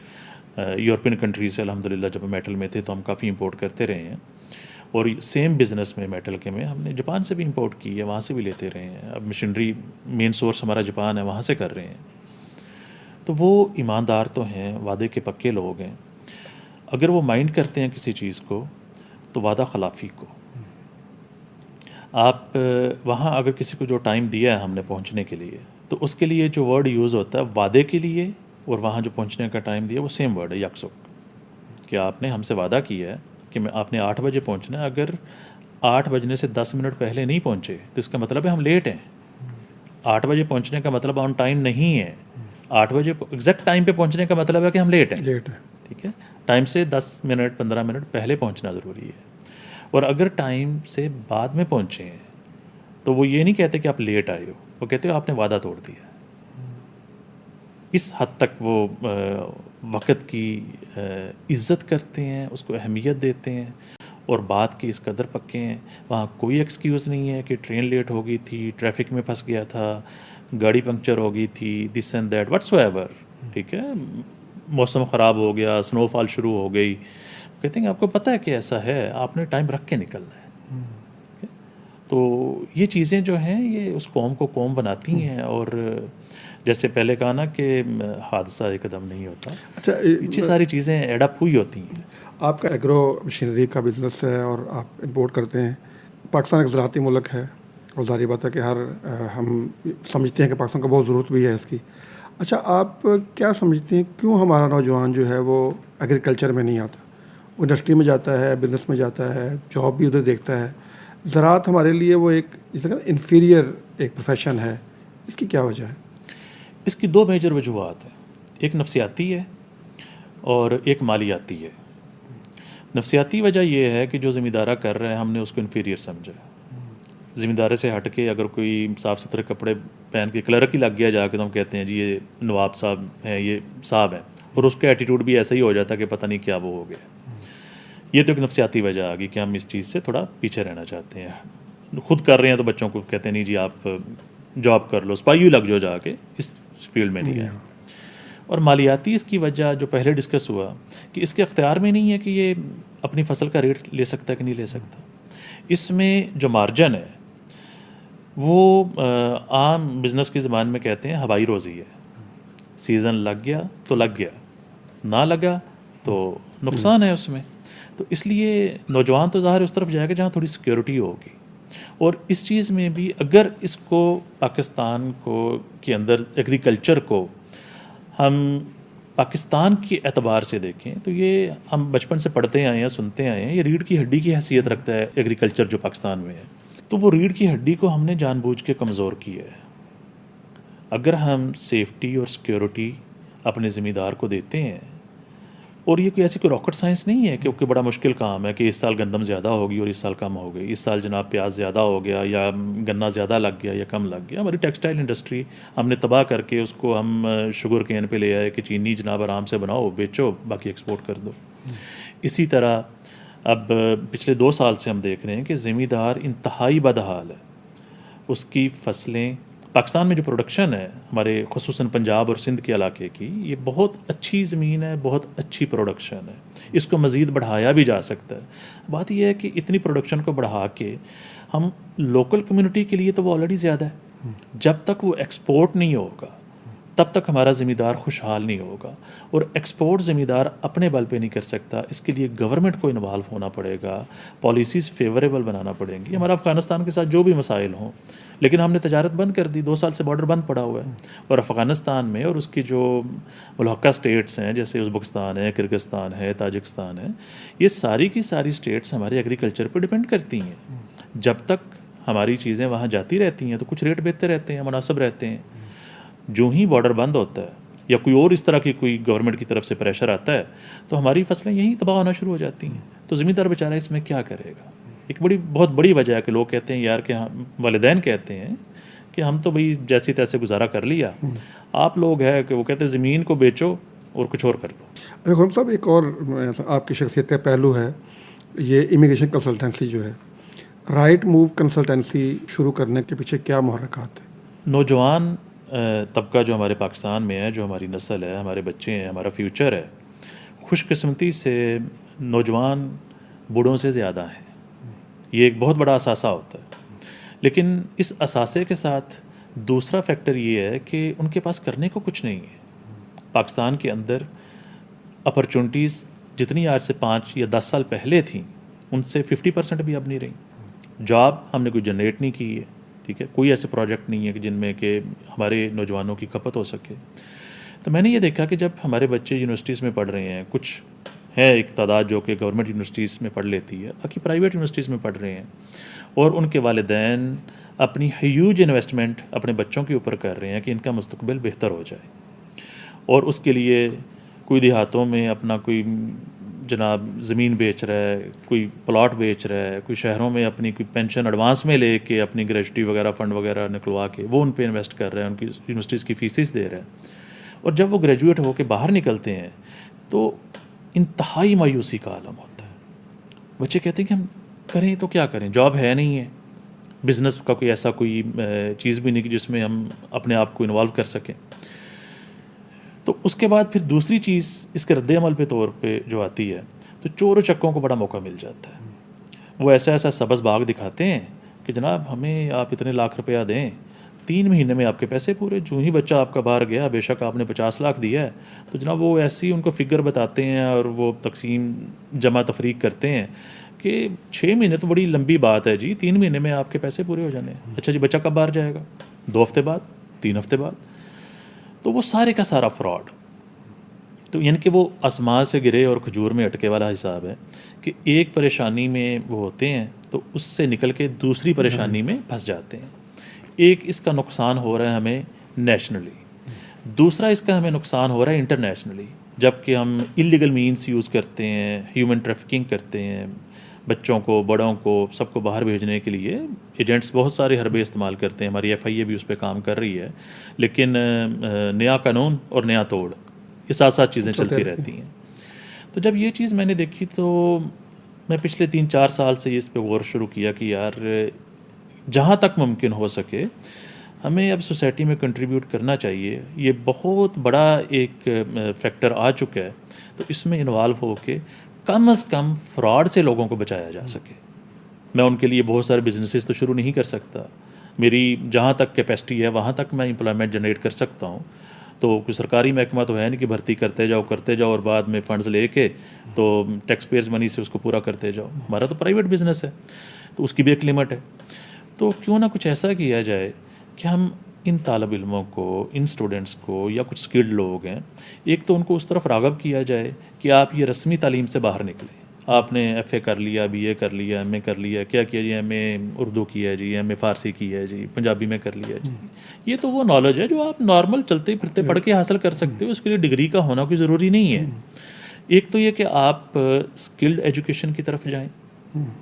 یورپین کنٹریز سے الحمدللہ جب میٹل میں تھے تو ہم کافی امپورٹ کرتے رہے ہیں. اور سیم بزنس میں میٹل کے میں ہم نے جاپان سے بھی امپورٹ کی ہے، وہاں سے بھی لیتے رہے ہیں. اب مشینری مین سورس ہمارا جاپان ہے، وہاں سے کر رہے ہیں. تو وہ ایماندار تو ہیں، وعدے کے پکے لوگ ہیں. اگر وہ مائنڈ کرتے ہیں کسی چیز کو تو وعدہ خلافی کو. آپ وہاں اگر کسی کو جو ٹائم دیا ہے ہم نے پہنچنے کے لیے، تو اس کے لیے جو ورڈ یوز ہوتا ہے وعدے کے لیے، اور وہاں جو پہنچنے کا ٹائم دیا وہ سیم ورڈ ہے، یکسک. کہ آپ نے ہم سے وعدہ کیا ہے کہ آپ نے 8 بجے پہنچنا ہے. اگر 8 بجنے سے 10 منٹ پہلے نہیں پہنچے تو اس کا مطلب ہے ہم لیٹ ہیں. 8 بجے پہنچنے کا مطلب آن ٹائم نہیں ہے. 8 بجے ایگزیکٹ ٹائم پہ پہنچنے کا مطلب ہے کہ ہم لیٹ ہیں. ٹھیک ہے، ٹائم سے 10 منٹ 15 منٹ پہلے پہنچنا ضروری ہے. اور اگر ٹائم سے بعد میں پہنچے ہیں تو وہ یہ نہیں کہتے کہ آپ لیٹ آئے ہو، وہ کہتے ہو آپ نے وعدہ توڑ دیا. اس حد تک وہ وقت کی عزت کرتے ہیں، اس کو اہمیت دیتے ہیں، اور بات کے اس قدر پکے ہیں. وہاں کوئی ایکسکیوز نہیں ہے کہ ٹرین لیٹ ہو گئی تھی، ٹریفک میں پھنس گیا تھا، گاڑی پنکچر ہو گئی تھی، this and that what's ever. ٹھیک ہے، موسم خراب ہو گیا، سنو فال شروع ہو گئی. کہتے ہیں کہ آپ کو پتہ ہے کہ ایسا ہے، آپ نے ٹائم رکھ کے نکلنا ہے. تو یہ چیزیں جو ہیں یہ اس قوم کو قوم بناتی ہیں. اور جیسے پہلے کہا نا کہ حادثہ ایک قدم نہیں ہوتا. اچھا، یہ ساری چیزیں ایڈ اپ ہوئی ہوتی ہیں. آپ کا ایگرو مشینری کا بزنس ہے اور آپ امپورٹ کرتے ہیں. پاکستان ایک زراعتی ملک ہے اور ظاہر بات ہے کہ ہم سمجھتے ہیں کہ پاکستان کو بہت ضرورت بھی ہے اس کی. اچھا, آپ کیا سمجھتے ہیں کیوں ہمارا نوجوان جو ہے وہ ایگریکلچر میں نہیں آتا؟ وہ انڈسٹری میں جاتا ہے, بزنس میں جاتا ہے, جاب بھی ادھر دیکھتا ہے. زراعت ہمارے لیے وہ ایک جس طرح انفیریئر ایک پروفیشن ہے, اس کی کیا وجہ ہے؟ اس کی دو میجر وجوہات ہیں, ایک نفسیاتی ہے اور ایک مالیاتی ہے. نفسیاتی وجہ یہ ہے کہ جو ذمہ دارہ کر رہے ہیں ہم نے اس کو انفیریئر سمجھا. ذمہ دارے سے ہٹ کے اگر کوئی صاف ستھرے کپڑے پہن کے کلرک ہی لگ گیا جا کے تو ہم کہتے ہیں جی یہ نواب صاحب ہیں, یہ صاحب ہیں, اور اس کا ایٹیٹیوڈ بھی ایسا ہی ہو جاتا ہے کہ پتہ نہیں کیا وہ ہو گیا. یہ تو ایک نفسیاتی وجہ آ گئی کہ ہم اس چیز سے تھوڑا پیچھے رہنا چاہتے ہیں. خود کر رہے ہیں تو بچوں کو کہتے ہیں نہیں جی آپ جاب کر لو, سپاہی لگ جاؤ جا کے, اس فیلڈ میں نہیں ہے. اور مالیاتی اس کی وجہ جو پہلے ڈسکس ہوا کہ اس کے اختیار میں نہیں ہے کہ یہ اپنی فصل کا ریٹ لے سکتا ہے کہ نہیں لے سکتا. اس میں جو مارجن ہے وہ عام بزنس کی زبان میں کہتے ہیں ہوائی روزی ہے. سیزن لگ گیا تو لگ گیا, نہ لگا تو نقصان ہے اس میں. تو اس لیے نوجوان تو ظاہر اس طرف جائے گا جہاں تھوڑی سیکیورٹی ہوگی. اور اس چیز میں بھی اگر اس کو پاکستان کو کے اندر ایگریکلچر کو ہم پاکستان کے اعتبار سے دیکھیں تو یہ ہم بچپن سے پڑھتے آئے ہیں, سنتے آئے ہیں, یہ ریڑھ کی ہڈی کی حیثیت رکھتا ہے ایگریکلچر جو پاکستان میں ہے. تو وہ ریڑھ کی ہڈی کو ہم نے جان بوجھ کے کمزور کیا ہے. اگر ہم سیفٹی اور سیکیورٹی اپنے ذمہ دار کو دیتے ہیں, اور یہ کوئی ایسی کوئی راکٹ سائنس نہیں ہے کہ بڑا مشکل کام ہے کہ اس سال گندم زیادہ ہوگی اور اس سال کم ہو گئی, اس سال جناب پیاز زیادہ ہو گیا یا گنا زیادہ لگ گیا یا کم لگ گیا. ہماری ٹیکسٹائل انڈسٹری ہم نے تباہ کر کے اس کو ہم شوگر کین پہ لے آئے کہ چینی جناب آرام سے بناؤ, بیچو, باقی ایکسپورٹ کر دو. اسی طرح اب پچھلے 2 سال سے ہم دیکھ رہے ہیں کہ ذمہ دار انتہائی بدحال ہے. اس کی فصلیں پاکستان میں جو پروڈکشن ہے ہمارے خصوصاً پنجاب اور سندھ کے علاقے کی, یہ بہت اچھی زمین ہے, بہت اچھی پروڈکشن ہے. اس کو مزید بڑھایا بھی جا سکتا ہے. بات یہ ہے کہ اتنی پروڈکشن کو بڑھا کے ہم لوکل کمیونٹی کے لیے تو وہ آلریڈی زیادہ ہے. جب تک وہ ایکسپورٹ نہیں ہوگا تب تک ہمارا ذمہ دار خوشحال نہیں ہوگا. اور ایکسپورٹ ذمہ دار اپنے بل پہ نہیں کر سکتا, اس کے لیے گورنمنٹ کو انوالو ہونا پڑے گا, پالیسیز فیوریبل بنانا پڑیں گی. ہمارا افغانستان کے ساتھ جو بھی مسائل ہوں, لیکن ہم نے تجارت بند کر دی, 2 سال سے بارڈر بند پڑا ہوا ہے. اور افغانستان میں اور اس کی جو ملحقہ اسٹیٹس ہیں جیسے ازبکستان ہے, کرغزستان ہے, تاجکستان ہے, یہ ساری کی ساری اسٹیٹس ہمارے ایگریکلچر پہ ڈپینڈ کرتی ہیں. جب تک ہماری چیزیں وہاں جاتی رہتی ہیں تو کچھ ریٹ بہتر رہتے ہیں, مناسب رہتے ہیں. جو ہی بارڈر بند ہوتا ہے یا کوئی اور اس طرح کی کوئی گورنمنٹ کی طرف سے پریشر آتا ہے تو ہماری فصلیں یہیں تباہ ہونا شروع ہو جاتی ہیں. تو ذمہ دار بیچارہ اس میں کیا کرے گا؟ ایک بہت بڑی وجہ ہے کہ لوگ کہتے ہیں یار کہ والدین کہتے ہیں کہ ہم تو بھئی جیسی تیسے گزارا کر لیا, آپ لوگ ہے کہ وہ کہتے ہیں زمین کو بیچو اور کچھ اور کر لو. خرم صاحب, ایک اور آپ کی شخصیت کا پہلو ہے یہ امیگریشن کنسلٹنسی جو ہے. رائٹ موو کنسلٹنسی شروع کرنے کے پیچھے کیا محرکات ہیں؟ نوجوان طبقہ جو ہمارے پاکستان میں ہے, جو ہماری نسل ہے, ہمارے بچے ہیں, ہمارا فیوچر ہے, خوش قسمتی سے نوجوان بوڑھوں سے زیادہ ہیں. یہ ایک بہت بڑا اثاثہ ہوتا ہے. لیکن اس اثاثے کے ساتھ دوسرا فیکٹر یہ ہے کہ ان کے پاس کرنے کو کچھ نہیں ہے. پاکستان کے اندر اپرچونٹیز جتنی آج سے 5 یا 10 سال پہلے تھیں ان سے 50% بھی اب نہیں رہیں. جاب ہم نے کوئی جنریٹ نہیں کی ہے, ٹھیک ہے, کوئی ایسے پروجیکٹ نہیں ہے کہ جن میں کہ ہمارے نوجوانوں کی کھپت ہو سکے. تو میں نے یہ دیکھا کہ جب ہمارے بچے یونیورسٹیز میں پڑھ رہے ہیں, کچھ ہے ایک تعداد جو کہ گورنمنٹ یونیورسٹیز میں پڑھ لیتی ہے, باقی پرائیویٹ یونیورسٹیز میں پڑھ رہے ہیں, اور ان کے والدین اپنی ہیوج انویسٹمنٹ اپنے بچوں کے اوپر کر رہے ہیں کہ ان کا مستقبل بہتر ہو جائے. اور اس کے لیے کوئی دیہاتوں میں اپنا کوئی جناب زمین بیچ رہا ہے, کوئی پلاٹ بیچ رہا ہے, کوئی شہروں میں اپنی کوئی پینشن ایڈوانس میں لے کے اپنی گریجویٹی وغیرہ فنڈ وغیرہ نکلوا کے وہ ان پہ انویسٹ کر رہے ہیں, ان کی یونیورسٹیز کی فیسز دے رہے ہیں. اور جب وہ گریجویٹ ہو کے باہر نکلتے ہیں تو انتہائی مایوسی کا عالم ہوتا ہے. بچے کہتے ہیں کہ ہم کریں تو کیا کریں, جاب ہے نہیں ہے, بزنس کا کوئی ایسا کوئی چیز بھی نہیں کہ جس میں ہم اپنے آپ کو انوالو کر سکیں. تو اس کے بعد پھر دوسری چیز اس کے رد عمل پہ طور پہ جو آتی ہے تو چور و چکوں کو بڑا موقع مل جاتا ہے. وہ ایسا سبز باغ دکھاتے ہیں کہ جناب ہمیں آپ اتنے لاکھ روپیہ دیں, 3 مہینے میں آپ کے پیسے پورے. جو ہی بچہ آپ کا باہر گیا, بے شک آپ نے 50 لاکھ دیا ہے, تو جناب وہ ایسی ان کو فگر بتاتے ہیں اور وہ تقسیم جمع تفریق کرتے ہیں کہ 6 مہینے تو بڑی لمبی بات ہے جی, 3 مہینے میں آپ کے پیسے پورے ہو جانے ہیں. اچھا جی بچہ کب باہر جائے گا؟ 2 ہفتے بعد, 3 ہفتے بعد. تو وہ سارے کا سارا فراڈ. تو یعنی کہ وہ آسمان سے گرے اور کھجور میں اٹکے والا حساب ہے کہ ایک پریشانی میں وہ ہوتے ہیں تو اس سے نکل کے دوسری پریشانی میں پھنس جاتے ہیں. ایک اس کا نقصان ہو رہا ہے ہمیں نیشنلی, دوسرا اس کا ہمیں نقصان ہو رہا ہے انٹرنیشنلی, جب کہ ہم انلیگل مینس یوز کرتے ہیں, ہیومن ٹریفکنگ کرتے ہیں, بچوں کو, بڑوں کو, سب کو باہر بھیجنے کے لیے ایجنٹس بہت سارے حربے استعمال کرتے ہیں. ہماری FIA بھی اس پہ کام کر رہی ہے, لیکن نیا قانون اور نیا توڑ, یہ ساتھ ساتھ چیزیں چلتی رہتی ہیں. تو جب یہ چیز میں نے دیکھی تو میں پچھلے 3-4 سال سے اس پہ غور شروع کیا کہ یار جہاں تک ممکن ہو سکے ہمیں اب سوسائٹی میں کنٹریبیوٹ کرنا چاہیے. یہ بہت بڑا ایک فیکٹر آ چکا ہے, تو اس میں انوالو ہو کے کم از کم فراڈ سے لوگوں کو بچایا جا سکے. میں ان کے لیے بہت سارے بزنسز تو شروع نہیں کر سکتا, میری جہاں تک کیپیسٹی ہے وہاں تک میں امپلائمنٹ جنریٹ کر سکتا ہوں. تو کوئی سرکاری محکمہ تو ہے نہیں کہ بھرتی کرتے جاؤ اور بعد میں فنڈز لے کے تو ٹیکس پیئرز منی سے اس کو پورا کرتے جاؤ. ہمارا تو پرائیویٹ بزنس ہے, تو اس کی بھی ایک لمٹ ہے. تو کیوں نہ کچھ ایسا کیا جائے کہ ہم ان طالب علموں کو, ان اسٹوڈنٹس کو, یا کچھ اسکلڈ لوگ ہیں, ایک تو ان کو اس طرف راغب کیا جائے کہ آپ یہ رسمی تعلیم سے باہر نکلیں. آپ نے FA کر لیا, BA کر لیا, MA کر لیا, کیا کیا جی, MA اردو کی ہے جی, MA فارسی کی ہے جی, پنجابی میں کر لیا جی. یہ تو وہ نالج ہے جو آپ نارمل چلتے پھرتے پڑھ کے حاصل کر سکتے ہو, اس کے لیے ڈگری کا ہونا کوئی ضروری نہیں ہے. ایک تو یہ کہ آپ اسکلڈ ایجوکیشن کی طرف جائیں,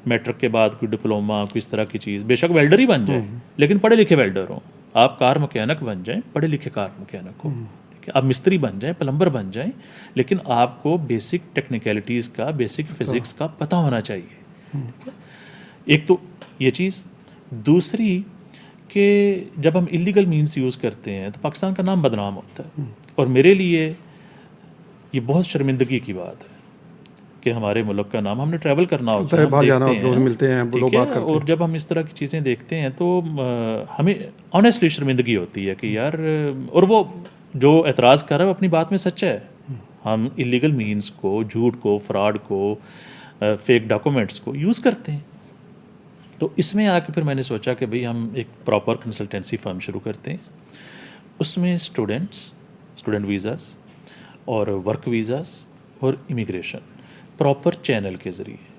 میٹرک کے بعد کوئی ڈپلوما, کوئی اس طرح کی چیز, بے شک ویلڈر ہی بن جائیں لیکن پڑھے لکھے ویلڈر ہوں. آپ کار مکینک بن جائیں, پڑھے لکھے کار مکینک ہوں. آپ مستری بن جائیں, پلمبر بن جائیں, لیکن آپ کو بیسک ٹیکنیکلٹیز کا, بیسک فزکس کا پتہ ہونا چاہیے. ایک تو یہ چیز. دوسری کہ جب ہم انلیگل مینس یوز کرتے ہیں تو پاکستان کا نام بدنام ہوتا ہے, اور میرے لیے یہ بہت شرمندگی کی بات ہے کہ ہمارے ملک کا نام, ہم نے ٹریول کرنا ہوتا ہے, ہم دیکھتے ہیں, ٹھیک ہے, اور جب ہم اس طرح کی چیزیں دیکھتے ہیں تو ہمیں آنیسٹلی شرمندگی ہوتی ہے کہ یار, اور وہ جو اعتراض کر رہا ہے وہ اپنی بات میں سچا ہے. ہم انلیگل مینس کو, جھوٹ کو, فراڈ کو, فیک ڈاکومنٹس کو یوز کرتے ہیں. تو اس میں آ کے پھر میں نے سوچا کہ بھئی ہم ایک پراپر کنسلٹنسی فرم شروع کرتے ہیں. اس میں اسٹوڈنٹ ویزاز اور ورک ویزاز اور امیگریشن پراپر چینل کے ذریعے,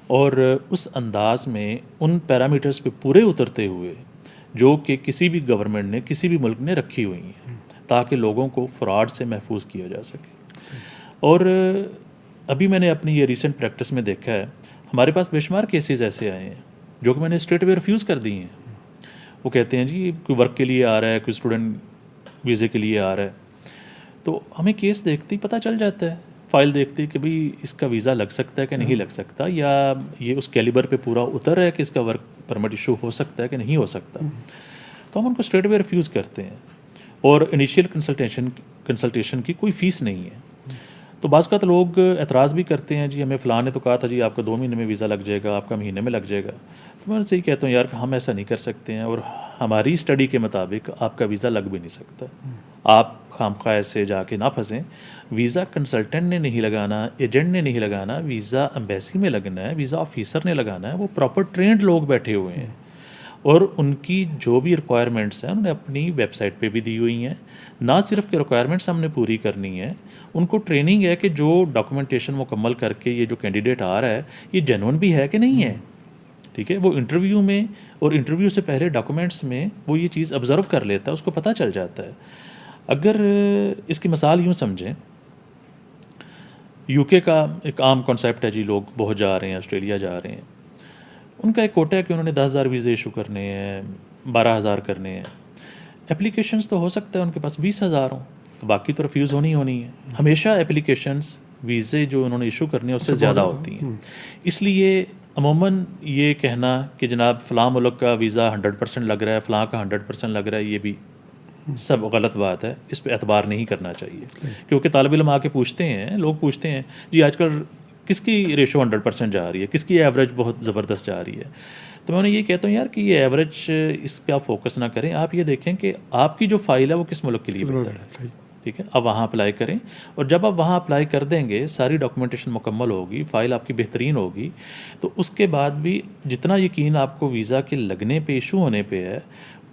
اور اس انداز میں ان پیرامیٹرز پہ پورے اترتے ہوئے جو کہ کسی بھی گورنمنٹ نے, کسی بھی ملک نے رکھی ہوئی ہیں, تاکہ لوگوں کو فراڈ سے محفوظ کیا جا سکے. اور ابھی میں نے اپنی یہ ریسنٹ پریکٹس میں دیکھا ہے, ہمارے پاس بے شمار کیسز ایسے آئے ہیں جو کہ میں نے اسٹریٹ اوے ریفیوز کر دی ہیں. وہ کہتے ہیں جی کوئی ورک کے لیے آ رہا ہے, کوئی اسٹوڈنٹ ویزے کے لیے آ رہا ہے, تو ہمیں کیس دیکھتے ہی پتہ چل جاتا ہے, فائل دیکھتے کہ بھئی اس کا ویزا لگ سکتا ہے کہ نہیں لگ سکتا, یا یہ اس کیلیبر پہ پورا اتر ہے کہ اس کا ورک پرمٹ ایشو ہو سکتا ہے کہ نہیں ہو سکتا. تو ہم ان کو اسٹریٹ اوے ریفیوز کرتے ہیں, اور انیشیل کنسلٹیشن کی کوئی فیس نہیں ہے. تو بعض کا تو لوگ اعتراض بھی کرتے ہیں, جی ہمیں فلاں نے تو کہا تھا جی آپ کا 2 مہینے میں ویزا لگ جائے گا, آپ کا مہینے میں لگ جائے گا. تو میں ان سے یہ کہتا ہوں یار ہم ایسا نہیں کر سکتے ہیں, اور ہماری اسٹڈی کے مطابق آپ کا ویزا لگ بھی نہیں سکتا. آپ خامخواہ ایسے جا کے نہ پھنسیں. ویزا کنسلٹنٹ نے نہیں لگانا, ایجنٹ نے نہیں لگانا, ویزا ایمبیسی میں لگنا ہے, ویزا آفیسر نے لگانا ہے. وہ پراپر ٹرینڈ لوگ بیٹھے ہوئے ہیں, اور ان کی جو بھی ریکوائرمنٹس ہیں انہوں نے اپنی ویب سائٹ پہ بھی دی ہوئی ہیں. نہ صرف کہ ریکوائرمنٹس ہم نے پوری کرنی ہے, ان کو ٹریننگ ہے کہ جو ڈاکومنٹیشن مکمل کر کے یہ جو کینڈیڈیٹ آ رہا ہے یہ جینون بھی ہے کہ نہیں ہے. ٹھیک ہے, وہ انٹرویو میں اور انٹرویو سے پہلے ڈاکومنٹس میں وہ یہ چیز آبزرو کر لیتا ہے, اس کو پتہ چل جاتا ہے. اگر اس کی مثال یوں سمجھیں, UK کا ایک عام کانسیپٹ ہے جی, لوگ بہت جا رہے ہیں, آسٹریلیا جا رہے ہیں, ان کا ایک کوٹا ہے کہ انہوں نے 10,000 ویزے ایشو کرنے ہیں, 12,000 کرنے ہیں. اپلیکیشنز تو ہو سکتا ہے ان کے پاس 20,000 ہوں, تو باقی تو ریفیوز ہونی ہے. ہمیشہ اپلیکیشنز, ویزے جو انہوں نے ایشو کرنے ہیں اس سے زیادہ ہوتی ہیں. اس لیے عموماً یہ کہنا کہ جناب فلاں ملک کا ویزا 100% لگ رہا ہے, فلاں کا 100% لگ رہا ہے, یہ بھی سب غلط بات ہے. اس پہ اعتبار نہیں کرنا چاہیے, کیونکہ طالب علم آ کے پوچھتے ہیں, لوگ پوچھتے ہیں جی آج کل کس کی ریشو 100% جا رہی ہے, کس کی ایوریج بہت زبردست جا رہی ہے. تو میں انہیں یہ کہتا ہوں یار کہ یہ ایوریج اس پہ آپ فوکس نہ کریں, آپ یہ دیکھیں کہ آپ کی جو فائل ہے وہ کس ملک کے لیے بہتر ہے. ٹھیک ہے. اب وہاں اپلائی کریں, اور جب آپ وہاں اپلائی کر دیں گے, ساری ڈاکومنٹیشن مکمل ہوگی, فائل آپ کی بہترین ہوگی, تو اس کے بعد بھی جتنا یقین آپ کو ویزا کے لگنے پہ, ایشو ہونے پہ ہے,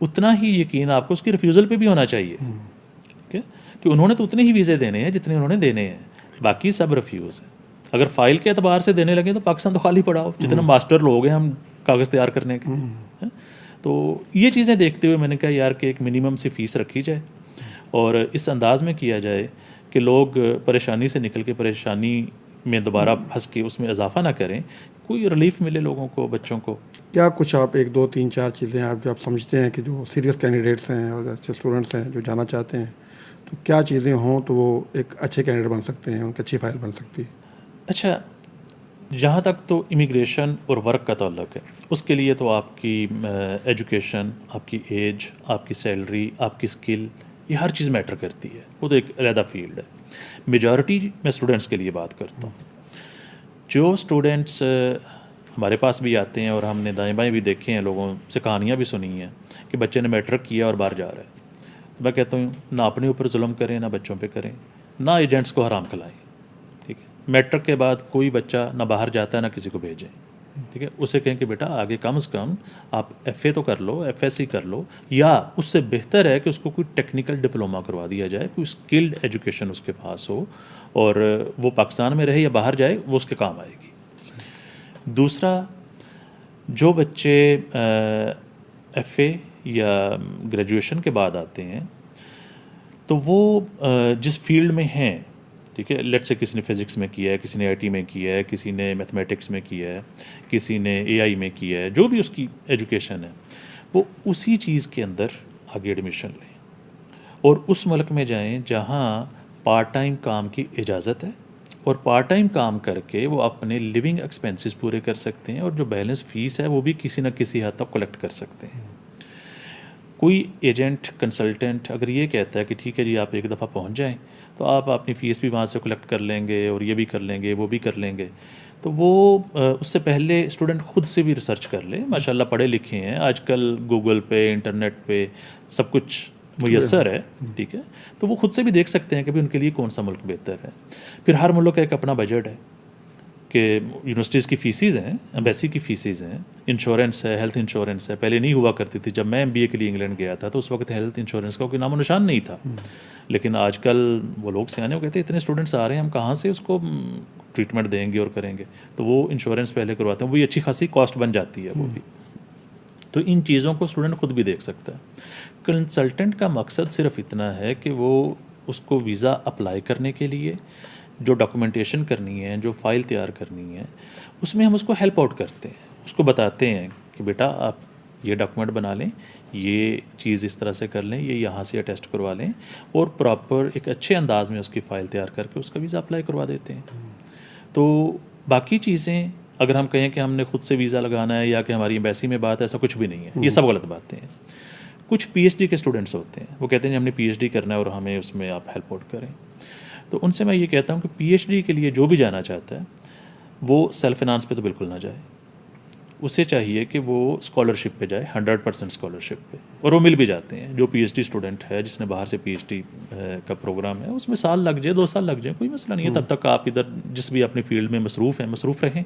اتنا ہی یقین آپ کو اس کی ریفیوزل پہ بھی ہونا چاہیے. ٹھیک ہے, کہ انہوں نے تو اتنے ہی ویزے دینے ہیں جتنے انہوں نے دینے ہیں, باقی سب ریفیوز ہیں. اگر فائل کے اعتبار سے دینے لگے تو پاکستان تو خالی پڑا ہو, جتنے ماسٹر لوگ ہیں ہم کاغذ تیار کرنے کے. تو یہ چیزیں دیکھتے ہوئے میں نے کہا یار کہ ایک منیمم سی فیس رکھی جائے, اور اس انداز میں کیا جائے کہ لوگ پریشانی سے نکل کے پریشانی میں دوبارہ پھنس کے اس میں اضافہ نہ کریں, کوئی ریلیف ملے لوگوں کو, بچوں کو. کیا کچھ آپ 1 2 3 4 چیزیں آپ جو آپ سمجھتے ہیں کہ جو سیریس کینڈیڈیٹس ہیں اور اچھے اسٹوڈنٹس ہیں جو جانا چاہتے ہیں, تو کیا چیزیں ہوں تو وہ ایک اچھے کینڈیڈیٹ بن سکتے ہیں, ان کی اچھی فائل بن سکتی ہے؟ اچھا, جہاں تک تو امیگریشن اور ورک کا تعلق ہے, اس کے لیے تو آپ کی ایجوکیشن, آپ کی ایج, آپ کی سیلری, آپ کی اسکل, یہ ہر چیز میٹر کرتی ہے. وہ تو ایک علیحدہ فیلڈ ہے. میجورٹی میں اسٹوڈنٹس کے لیے بات کرتا ہوں. جو اسٹوڈنٹس ہمارے پاس بھی آتے ہیں, اور ہم نے دائیں بائیں بھی دیکھے ہیں, لوگوں سے کہانیاں بھی سنی ہیں کہ بچے نے میٹرک کیا اور باہر جا رہا ہے, تو میں کہتا ہوں نہ اپنے اوپر ظلم کریں, نہ بچوں پہ کریں, نہ ایجنٹس کو حرام کھلائیں. ٹھیک ہے, میٹرک کے بعد کوئی بچہ نہ باہر جاتا ہے نہ کسی کو بھیجیں. ٹھیک ہے, اسے کہیں کہ بیٹا آگے کم از کم آپ ایف اے تو کر لو, ایف ایس سی کر لو, یا اس سے بہتر ہے کہ اس کو کوئی ٹیکنیکل ڈپلوما کروا دیا جائے, کوئی اسکلڈ ایجوکیشن اس کے پاس ہو, اور وہ پاکستان میں رہے یا باہر جائے, وہ اس کے کام آئے گی. دوسرا, جو بچے ایف اے یا گریجویشن کے بعد آتے ہیں, تو وہ جس فیلڈ میں ہیں, ٹھیک ہے, لیٹ سے کسی نے فزکس میں کیا ہے, کسی نے آئی ٹی میں کیا ہے, کسی نے میتھمیٹکس میں کیا ہے, کسی نے اے آئی میں کیا ہے, جو بھی اس کی ایجوکیشن ہے, وہ اسی چیز کے اندر آگے ایڈمیشن لیں, اور اس ملک میں جائیں جہاں پارٹ ٹائم کام کی اجازت ہے, اور پارٹ ٹائم کام کر کے وہ اپنے لیونگ ایکسپینسز پورے کر سکتے ہیں, اور جو بیلنس فیس ہے وہ بھی کسی نہ کسی حد تک کلیکٹ کر سکتے ہیں. کوئی ایجنٹ, کنسلٹنٹ اگر یہ کہتا ہے کہ ٹھیک ہے جی آپ ایک دفعہ پہنچ جائیں تو آپ اپنی فیس بھی وہاں سے کلیکٹ کر لیں گے, اور یہ بھی کر لیں گے, وہ بھی کر لیں گے, تو وہ اس سے پہلے اسٹوڈنٹ خود سے بھی ریسرچ کر لے. ماشاء اللہ پڑھے لکھے ہیں, آج کل گوگل پہ, انٹرنیٹ پہ سب کچھ میسر ہے. ٹھیک ہے, تو وہ خود سے بھی دیکھ سکتے ہیں کہ ان کے لیے کون سا ملک بہتر ہے. پھر ہر ملک کا ایک اپنا بجٹ ہے, کہ یونیورسٹیز کی فیسیز ہیں, ایمبیسی کی فیسیز ہیں, انشورنس ہے, ہیلتھ انشورنس ہے. پہلے نہیں ہوا کرتی تھی. جب میں ایم بی اے کے لیے انگلینڈ گیا تھا تو اس وقت ہیلتھ انشورنس کا کوئی نام و نشان نہیں تھا, لیکن آج کل وہ لوگ سیانے وہ کہتے ہیں اتنے اسٹوڈنٹس آ رہے ہیں, ہم کہاں سے اس کو ٹریٹمنٹ دیں گے اور کریں گے, تو وہ انشورنس پہلے کرواتے ہیں, وہی اچھی خاصی کاسٹ بن جاتی ہے وہ بھی. تو ان چیزوں کو اسٹوڈنٹ خود بھی دیکھ سکتا ہے. کنسلٹنٹ کا مقصد صرف اتنا ہے کہ وہ اس کو ویزا اپلائی کرنے کے لیے جو ڈاکومنٹیشن کرنی ہے, جو فائل تیار کرنی ہے, اس میں ہم اس کو ہیلپ آؤٹ کرتے ہیں, اس کو بتاتے ہیں کہ بیٹا آپ یہ ڈاکومنٹ بنا لیں, یہ چیز اس طرح سے کر لیں, یہ یہاں سے اٹیسٹ کروا لیں, اور پراپر ایک اچھے انداز میں اس کی فائل تیار کر کے اس کا ویزا اپلائی کروا دیتے ہیں. تو باقی چیزیں اگر ہم کہیں کہ ہم نے خود سے ویزا لگانا ہے یا کہ ہماری ایمبیسی میں بات ہے, ایسا کچھ بھی نہیں ہے. یہ سب غلط باتیں ہیں. کچھ پی ایچ ڈی کے اسٹوڈنٹس ہوتے ہیں, وہ کہتے ہیں ہم نے پی ایچ ڈی کرنا ہے اور ہمیں اس میں آپ ہیلپ آؤٹ کریں. تو ان سے میں یہ کہتا ہوں کہ پی ایچ ڈی کے لیے جو بھی جانا چاہتا ہے وہ سیلف فنانس پہ تو بالکل نہ جائے. اسے چاہیے کہ وہ اسکالرشپ پہ جائے, 100% اسکالرشپ پہ, اور وہ مل بھی جاتے ہیں. جو پی ایچ ڈی اسٹوڈنٹ ہے جس نے باہر سے پی ایچ ڈی کا پروگرام ہے, اس میں سال لگ جائے, 2 سال لگ جائے, کوئی مسئلہ نہیں ہے. تب تک آپ ادھر جس بھی اپنی فیلڈ میں مصروف ہیں مصروف رہیں.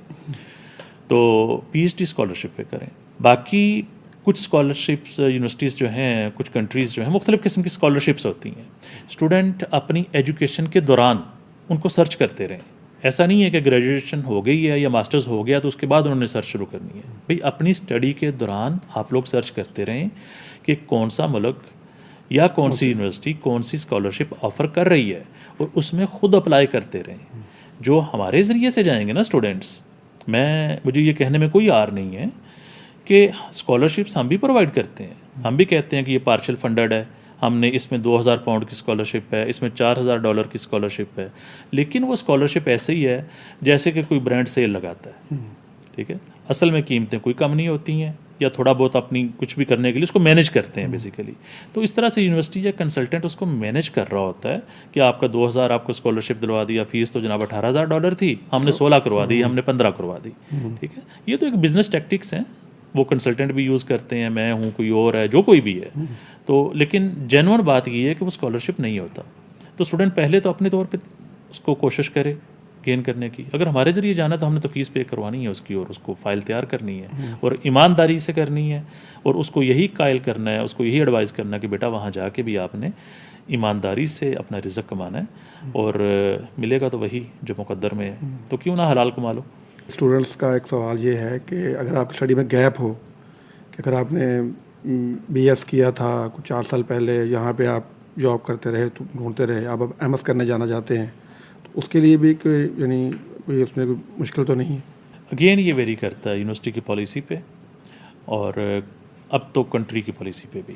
تو پی ایچ ڈی اسکالرشپ پہ کریں. باقی کچھ اسکالرشپس یونیورسٹیز جو ہیں, کچھ کنٹریز جو ہیں, مختلف قسم کی اسکالرشپس ہوتی ہیں. اسٹوڈنٹ اپنی ایجوکیشن کے دوران ان کو سرچ کرتے رہیں. ایسا نہیں ہے کہ گریجویشن ہو گئی ہے یا ماسٹرز ہو گیا تو اس کے بعد انہوں نے سرچ شروع کرنی ہے. بھئی اپنی اسٹڈی کے دوران آپ لوگ سرچ کرتے رہیں کہ کون سا ملک یا کون سی یونیورسٹی کون سی اسکالرشپ آفر کر رہی ہے, اور اس میں خود اپلائی کرتے رہیں. جو ہمارے ذریعے سے جائیں گے نا اسٹوڈنٹس, مجھے یہ کہنے میں کوئی آر نہیں ہے کہ اسکالرشپس ہم بھی پرووائڈ کرتے ہیں. ہم بھی کہتے ہیں کہ یہ پارشل فنڈڈ ہے, ہم نے اس میں 2000 پاؤنڈ کی اسکالرشپ ہے, اس میں $4000 کی اسکالرشپ ہے, لیکن وہ اسکالرشپ ایسے ہی ہے جیسے کہ کوئی برانڈ سیل لگاتا ہے. ٹھیک ہے, اصل میں قیمتیں کوئی کم نہیں ہوتی ہیں, یا تھوڑا بہت اپنی کچھ بھی کرنے کے لیے اس کو مینیج کرتے ہیں بیسیکلی. تو اس طرح سے یونیورسٹی یا کنسلٹنٹ اس کو مینیج کر رہا ہوتا ہے کہ آپ کا 2000 آپ کو اسکالرشپ دلوا دیا, فیس تو جناب $18000 تھی, ہم نے 16 کروا دی, ہم نے 15 کروا دی. ٹھیک ہے, یہ تو ایک بزنس ٹیکٹکس ہیں, وہ کنسلٹنٹ بھی یوز کرتے ہیں, میں ہوں, کوئی اور ہے, جو کوئی بھی ہے. تو لیکن جینوئن بات یہ ہے کہ وہ اسکالرشپ نہیں ہوتا. تو اسٹوڈنٹ پہلے تو اپنے طور پہ اس کو کوشش کرے گین کرنے کی. اگر ہمارے ذریعے جانا تو ہم نے تو فیس پے کروانی ہے اس کی, اور اس کو فائل تیار کرنی ہے اور ایمانداری سے کرنی ہے, اور اس کو یہی قائل کرنا ہے, اس کو یہی ایڈوائز کرنا ہے کہ بیٹا وہاں جا کے بھی آپ نے ایمانداری سے اپنا رزق کمانا ہے, اور ملے گا تو وہی جو مقدر میں ہے, تو کیوں نہ حلال کما لو. اسٹوڈنٹس کا ایک سوال یہ ہے کہ اگر آپ کی اسٹڈی میں گیپ ہو, کہ اگر آپ نے بی ایس کیا تھا کچھ 4 سال پہلے, یہاں پہ آپ جاب کرتے رہے, تو ڈھونڈتے رہے, اب ایم ایس کرنے جانا چاہتے ہیں, تو اس کے لیے بھی کوئی یعنی کوئی اس میں کوئی مشکل تو نہیں؟ اگین یہ ویری کرتا ہے یونیورسٹی کی پالیسی پہ, اور اب تو کنٹری کی پالیسی پہ بھی.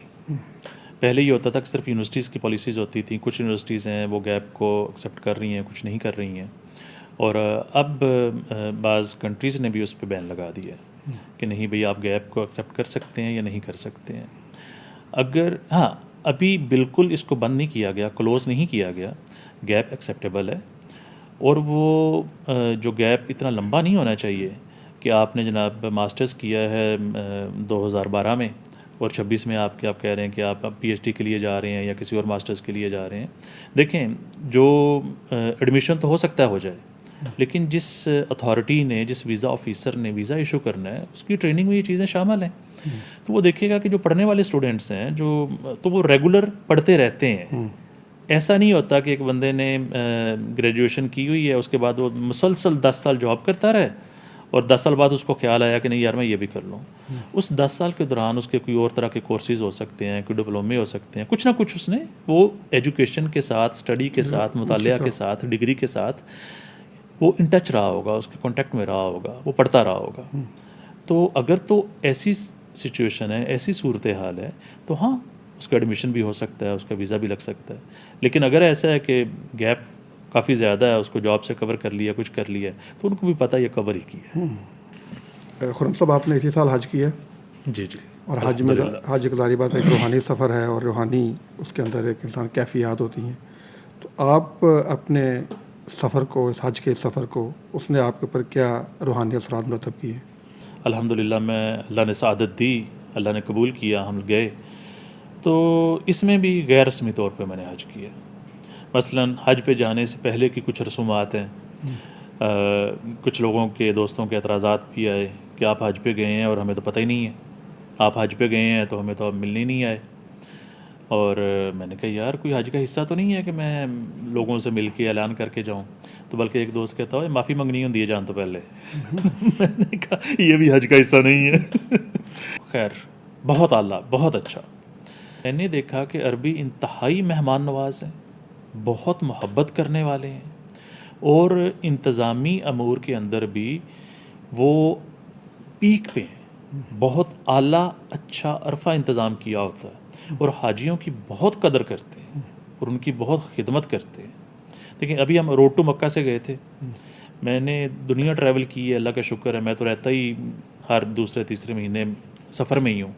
پہلے یہ ہوتا تھا کہ صرف یونیورسٹیز کی پالیسیز ہوتی تھیں, کچھ یونیورسٹیز ہیں وہ گیپ کو ایکسیپٹ کر رہی ہیں, کچھ نہیں کر رہی ہیں, اور اب بعض کنٹریز نے بھی اس پہ بین لگا دیا ہے کہ نہیں بھئی آپ گیپ کو ایکسیپٹ کر سکتے ہیں یا نہیں کر سکتے ہیں. اگر ہاں ابھی بالکل اس کو بند نہیں کیا گیا, کلوز نہیں کیا گیا, گیپ ایکسیپٹیبل ہے, اور وہ جو گیپ اتنا لمبا نہیں ہونا چاہیے کہ آپ نے جناب ماسٹرز کیا ہے 2012 میں اور 26 میں آپ کہہ رہے ہیں کہ آپ پی ایچ ڈی کے لیے جا رہے ہیں یا کسی اور ماسٹرز کے لیے جا رہے ہیں. دیکھیں جو ایڈمیشن تو ہو سکتا ہے ہو جائے, لیکن جس اتھارٹی نے, جس ویزا آفیسر نے ویزا ایشو کرنا ہے, اس کی ٹریننگ میں یہ چیزیں شامل ہیں. تو وہ دیکھے گا کہ جو پڑھنے والے اسٹوڈنٹس ہیں جو تو وہ ریگولر پڑھتے رہتے ہیں. ایسا نہیں ہوتا کہ ایک بندے نے گریجویشن کی ہوئی ہے, اس کے بعد وہ مسلسل 10 سال جاب کرتا رہے, اور 10 سال بعد اس کو خیال آیا کہ نہیں یار میں یہ بھی کر لوں. اس 10 سال کے دوران اس کے کوئی اور طرح کے کورسز ہو سکتے ہیں, کوئی ڈپلومے ہو سکتے ہیں, کچھ نہ کچھ اس نے وہ ایجوکیشن کے ساتھ, اسٹڈی کے ساتھ, مطالعہ کے ساتھ, ڈگری کے ساتھ وہ ان ٹچ رہا ہوگا, اس کے کانٹیکٹ میں رہا ہوگا, وہ پڑھتا رہا ہوگا. تو اگر تو ایسی سچویشن ہے, ایسی صورتحال ہے, تو ہاں اس کا ایڈمیشن بھی ہو سکتا ہے, اس کا ویزا بھی لگ سکتا ہے. لیکن اگر ایسا ہے کہ گیپ کافی زیادہ ہے, اس کو جاب سے کور کر لیا, کچھ کر لیا, تو ان کو بھی پتہ یہ کور ہی کیا ہے. خرم صاحب آپ نے اسی سال حج کیا؟ جی جی. اور حج میں حج کی ظاہری بات ایک روحانی سفر ہے, اور روحانی اس کے اندر ایک انسان کیفیات ہوتی ہیں. تو آپ اپنے سفر کو, اس حج کے سفر کو, اس نے آپ کے اوپر کیا روحانی اثرات مرتب کیے؟ الحمدللہ میں اللہ نے سعادت دی, اللہ نے قبول کیا, ہم گئے. تو اس میں بھی غیر رسمی طور پہ میں نے حج کیا. مثلا حج پہ جانے سے پہلے کی کچھ رسومات ہیں. کچھ لوگوں کے, دوستوں کے اعتراضات بھی آئے کہ آپ حج پہ گئے ہیں اور ہمیں تو پتہ ہی نہیں ہے, آپ حج پہ گئے ہیں تو ہمیں تو اب ملنے نہیں آئے. اور میں نے کہا یار کوئی حج کا حصہ تو نہیں ہے کہ میں لوگوں سے مل کے اعلان کر کے جاؤں. تو بلکہ ایک دوست کہتا ہے معافی منگنی ہوتی ہے جان تو پہلے. میں نے کہا یہ بھی حج کا حصہ نہیں ہے. خیر بہت اعلیٰ, بہت اچھا. میں نے دیکھا کہ عربی انتہائی مہمان نواز ہیں, بہت محبت کرنے والے ہیں, اور انتظامی امور کے اندر بھی وہ پیک پہ ہیں. بہت اعلیٰ اچھا عرفہ انتظام کیا ہوتا ہے, اور حاجیوں کی بہت قدر کرتے ہیں اور ان کی بہت خدمت کرتے ہیں. دیکھیں ابھی ہم روڈ ٹو مکہ سے گئے تھے. میں نے دنیا ٹریول کی ہے, اللہ کا شکر ہے, میں تو رہتا ہی ہر دوسرے تیسرے مہینے سفر میں ہی ہوں.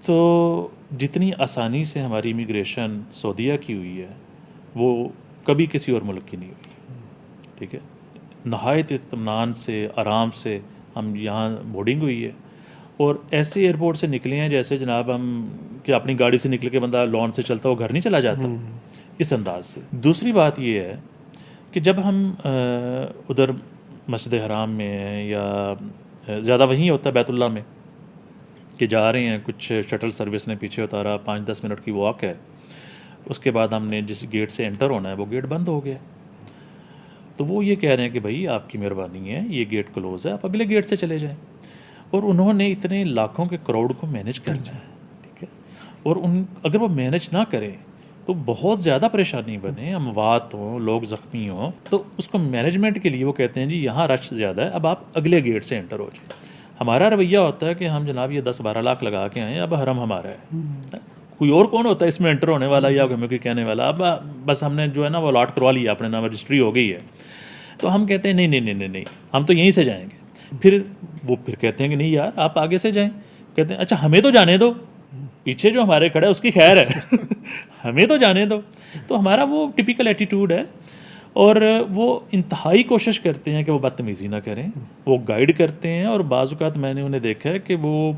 تو جتنی آسانی سے ہماری امیگریشن سعودیہ کی ہوئی ہے وہ کبھی کسی اور ملک کی نہیں ہوئی. ٹھیک ہے, نہایت اطمینان سے, آرام سے ہم یہاں بورڈنگ ہوئی ہے, اور ایسے ایئرپورٹ سے نکلے ہیں جیسے جناب ہم کہ اپنی گاڑی سے نکل کے بندہ لان سے چلتا وہ گھر نہیں چلا جاتا, اس انداز سے. دوسری بات یہ ہے کہ جب ہم ادھر مسجد حرام میں ہیں, یا زیادہ وہیں ہوتا ہے بیت اللہ میں, کہ جا رہے ہیں, کچھ شٹل سروس نے پیچھے اتارا, 5-10 منٹ کی واک ہے, اس کے بعد ہم نے جس گیٹ سے انٹر ہونا ہے وہ گیٹ بند ہو گیا. تو وہ یہ کہہ رہے ہیں کہ بھائی آپ کی مہربانی ہے, یہ گیٹ کلوز ہے, آپ اگلے گیٹ سے چلے جائیں. اور انہوں نے اتنے لاکھوں کے کروڑ کو مینیج کرنا ہے. ٹھیک ہے, اور اگر وہ مینیج نہ کریں تو بہت زیادہ پریشانی بنے, اموات ہوں, لوگ زخمی ہوں, تو اس کو مینجمنٹ کے لیے وہ کہتے ہیں جی یہاں رش زیادہ ہے, اب آپ اگلے گیٹ سے انٹر ہو جائیں. ہمارا رویہ ہوتا ہے کہ ہم جناب یہ 10-12 لاکھ لگا کے آئے, اب حرم ہمارا ہے, کوئی اور کون ہوتا ہے اس میں انٹر ہونے والا یا ہمیں کوئی کہنے والا, اب بس ہم نے جو ہے نا وہ الاٹ کروا لیا, اپنے نام رجسٹری ہو گئی ہے. تو ہم کہتے ہیں نہیں نہیں نہیں نہیں, ہم تو یہیں سے جائیں گے. پھر وہ پھر کہتے ہیں کہ نہیں یار آپ آگے سے جائیں. کہتے ہیں اچھا ہمیں تو جانے دو, پیچھے جو ہمارے کھڑا ہے اس کی خیر ہے, ہمیں تو جانے دو. تو ہمارا وہ ٹپیکل ایٹیٹیوڈ ہے, اور وہ انتہائی کوشش کرتے ہیں کہ وہ بدتمیزی نہ کریں, وہ گائیڈ کرتے ہیں. اور بعض اوقات میں نے انہیں دیکھا ہے کہ وہ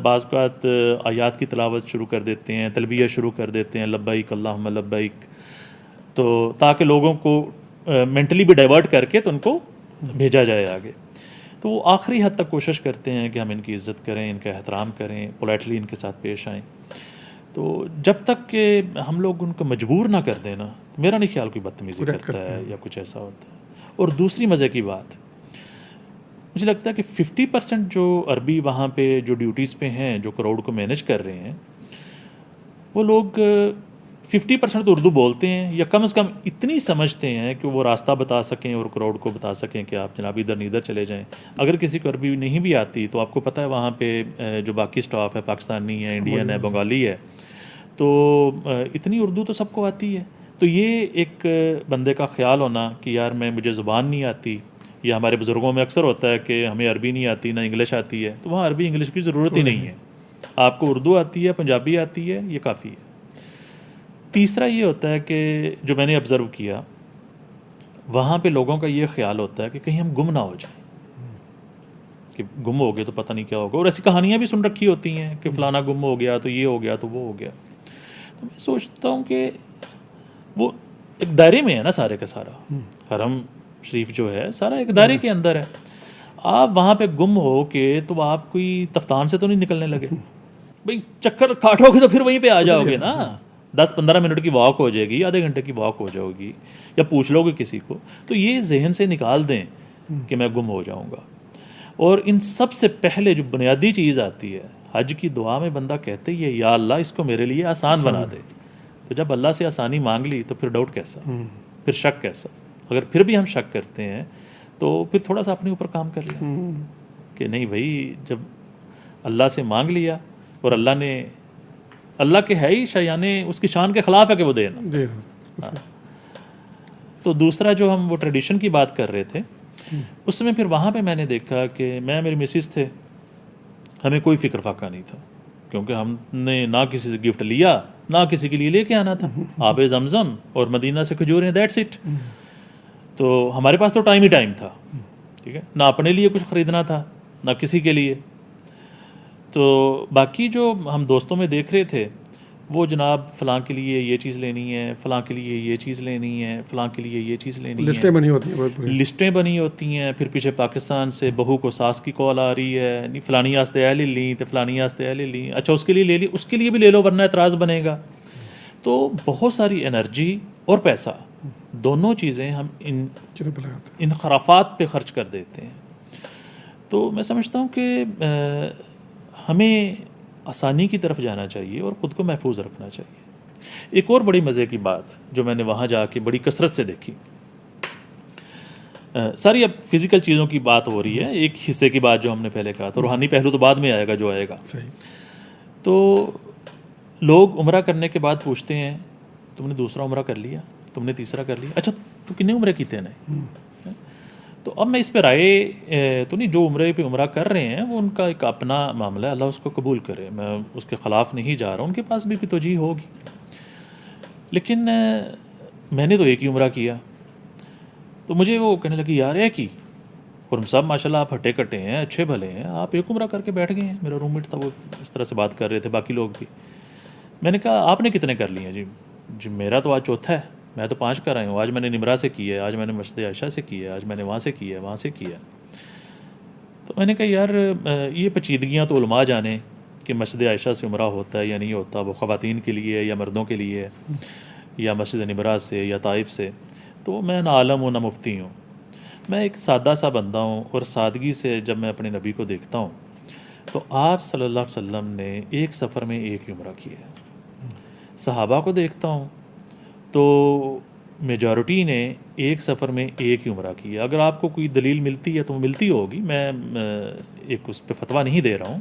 بعض اوقات آیات کی تلاوت شروع کر دیتے ہیں, تلبیہ شروع کر دیتے ہیں, لبیک اللہم لبیک, تو تاکہ لوگوں کو مینٹلی بھی ڈائیورٹ کر کے تو ان کو بھیجا جائے آگے. تو وہ آخری حد تک کوشش کرتے ہیں کہ ہم ان کی عزت کریں, ان کا احترام کریں, پولائٹلی ان کے ساتھ پیش آئیں. تو جب تک کہ ہم لوگ ان کو مجبور نہ کر دیں نا, میرا نہیں خیال کوئی بدتمیزی کرتا ہے یا کچھ ایسا ہوتا ہے. اور دوسری مزے کی بات, مجھے لگتا ہے کہ 50% جو عربی وہاں پہ جو ڈیوٹیز پہ ہیں, جو کراؤڈ کو مینیج کر رہے ہیں, وہ لوگ 50% تو اردو بولتے ہیں یا کم از کم اتنی سمجھتے ہیں کہ وہ راستہ بتا سکیں اور کراؤڈ کو بتا سکیں کہ آپ جناب ادھر ادھر چلے جائیں. اگر کسی کو عربی نہیں بھی آتی تو آپ کو پتہ ہے وہاں پہ جو باقی سٹاف ہے, پاکستانی ہے, انڈین ہے, بنگالی ہے, تو اتنی اردو تو سب کو آتی ہے. تو یہ ایک بندے کا خیال ہونا کہ یار مجھے زبان نہیں آتی, یا ہمارے بزرگوں میں اکثر ہوتا ہے کہ ہمیں عربی نہیں آتی نہ انگلش آتی ہے, تو وہاں عربی انگلش کی ضرورت ہی نہیں ہے. آپ کو اردو آتی ہے, پنجابی آتی ہے, یہ کافی ہے. تیسرا یہ ہوتا ہے کہ جو میں نے آبزرو کیا, وہاں پہ لوگوں کا یہ خیال ہوتا ہے کہ کہیں ہم گم نہ ہو جائیں, کہ گم ہو گئے تو پتہ نہیں کیا ہوگا. اور ایسی کہانیاں بھی سن رکھی ہوتی ہیں کہ فلانا گم ہو گیا تو یہ ہو گیا تو وہ ہو گیا. تو میں سوچتا ہوں کہ وہ ایک دائرے میں ہے نا سارے کا سارا. حرم شریف جو ہے سارا ایک دائرے کے اندر ہے. آپ وہاں پہ گم ہو کے تو آپ کوئی تفتان سے تو نہیں نکلنے لگے بھئی, چکر کاٹو گے تو پھر وہیں پہ آ جاؤ گے نا. 10-15 منٹ کی واک ہو جائے گی, آدھے گھنٹے کی واک ہو جائے گی, یا پوچھ لو گے کسی کو, تو یہ ذہن سے نکال دیں کہ میں گم ہو جاؤں گا. اور ان سب سے پہلے جو بنیادی چیز آتی ہے, حج کی دعا میں بندہ کہتے ہی ہے یا اللہ اس کو میرے لیے آسان بنا دے. تو جب اللہ سے آسانی مانگ لی تو پھر ڈاؤٹ کیسا, پھر شک کیسا. اگر پھر بھی ہم شک کرتے ہیں تو پھر تھوڑا سا اپنے اوپر کام کر لیں کہ نہیں بھائی, جب اللہ سے مانگ لیا اور اللہ نے, اللہ کے ہے ہی شایانے اس کی شان کے خلاف ہے کہ وہ دینا. تو دوسرا جو ہم وہ ٹریڈیشن کی بات کر رہے تھے, اس میں پھر وہاں پہ میں نے دیکھا کہ میں میری مسز تھے, ہمیں کوئی فکر فاقہ نہیں تھا, کیونکہ ہم نے نہ کسی سے گفٹ لیا نہ کسی کے لیے لے کے آنا تھا. آب زمزم اور مدینہ سے کھجوریں, دیٹس اٹ. تو ہمارے پاس تو ٹائم ہی ٹائم تھا, ٹھیک ہے, نہ اپنے لیے کچھ خریدنا تھا نہ کسی کے لیے. تو باقی جو ہم دوستوں میں دیکھ رہے تھے وہ جناب فلاں کے لیے یہ چیز لینی ہے, فلاں کے لیے یہ چیز لینی ہے, فلاں کے لیے یہ چیز لینی ہے, لسٹیں بنی ہوتی ہیں, لسٹیں بنی ہوتی ہیں. پھر پیچھے پاکستان سے بہو کو ساس کی کال آ رہی ہے, نہیں فلانی آستے اہل لیں تو فلانی آستے اہل لیں, اچھا اس کے لیے لے لی, اس کے لیے بھی لے لو ورنہ اعتراض بنے گا. تو بہت ساری انرجی اور پیسہ دونوں چیزیں ہم ان خرافات پہ خرچ کر دیتے ہیں. تو میں سمجھتا ہوں کہ ہمیں آسانی کی طرف جانا چاہیے اور خود کو محفوظ رکھنا چاہیے. ایک اور بڑی مزے کی بات جو میں نے وہاں جا کے بڑی کثرت سے دیکھی, ساری اب فزیکل چیزوں کی بات ہو رہی ہے, ایک حصے کی بات جو ہم نے پہلے کہا تھا, روحانی پہلو تو بعد میں آئے گا جو آئے گا. تو لوگ عمرہ کرنے کے بعد پوچھتے ہیں تم نے دوسرا عمرہ کر لیا, تم نے تیسرا کر لیا, اچھا تو کتنے عمرے کیتے ہیں. تو اب میں اس پہ رائے تو نہیں, جو عمرے پہ عمرہ کر رہے ہیں وہ ان کا ایک اپنا معاملہ ہے, اللہ اس کو قبول کرے, میں اس کے خلاف نہیں جا رہا ہوں, ان کے پاس بھی کوئی توجیہ ہوگی. لیکن میں نے تو ایک ہی عمرہ کیا. تو مجھے وہ کہنے لگی یار ایک ہی, اور ہم سب ماشاءاللہ آپ ہٹے کٹے ہیں, اچھے بھلے ہیں, آپ ایک عمرہ کر کے بیٹھ گئے ہیں. میرا روم میٹ تھا وہ اس طرح سے بات کر رہے تھے, باقی لوگ بھی. میں نے کہا آپ نے کتنے کر لیے ہیں؟ جی میرا تو آج چوتھا ہے, میں تو 5 کر آیا ہوں. آج میں نے نمرا سے کی ہے, آج میں نے مسجد عائشہ سے کی ہے, آج میں نے وہاں سے کی ہے, وہاں سے کیا. تو میں نے کہا یار یہ پیچیدگیاں تو علماء جانے کہ مسجد عائشہ سے عمرہ ہوتا ہے یا نہیں ہوتا, وہ خواتین کے لیے یا مردوں کے لیے, یا مسجد نمرا سے یا طائف سے. تو میں نہ عالم ہوں نہ مفتی ہوں, میں ایک سادہ سا بندہ ہوں. اور سادگی سے جب میں اپنے نبی کو دیکھتا ہوں تو آپ صلی اللہ علیہ وسلم نے ایک سفر میں ایک ہی عمرہ کیا ہے. صحابہ کو دیکھتا ہوں تو میجورٹی نے ایک سفر میں ایک ہی عمرہ کیا. اگر آپ کو کوئی دلیل ملتی ہے تو ملتی ہوگی, میں ایک اس پہ فتویٰ نہیں دے رہا ہوں.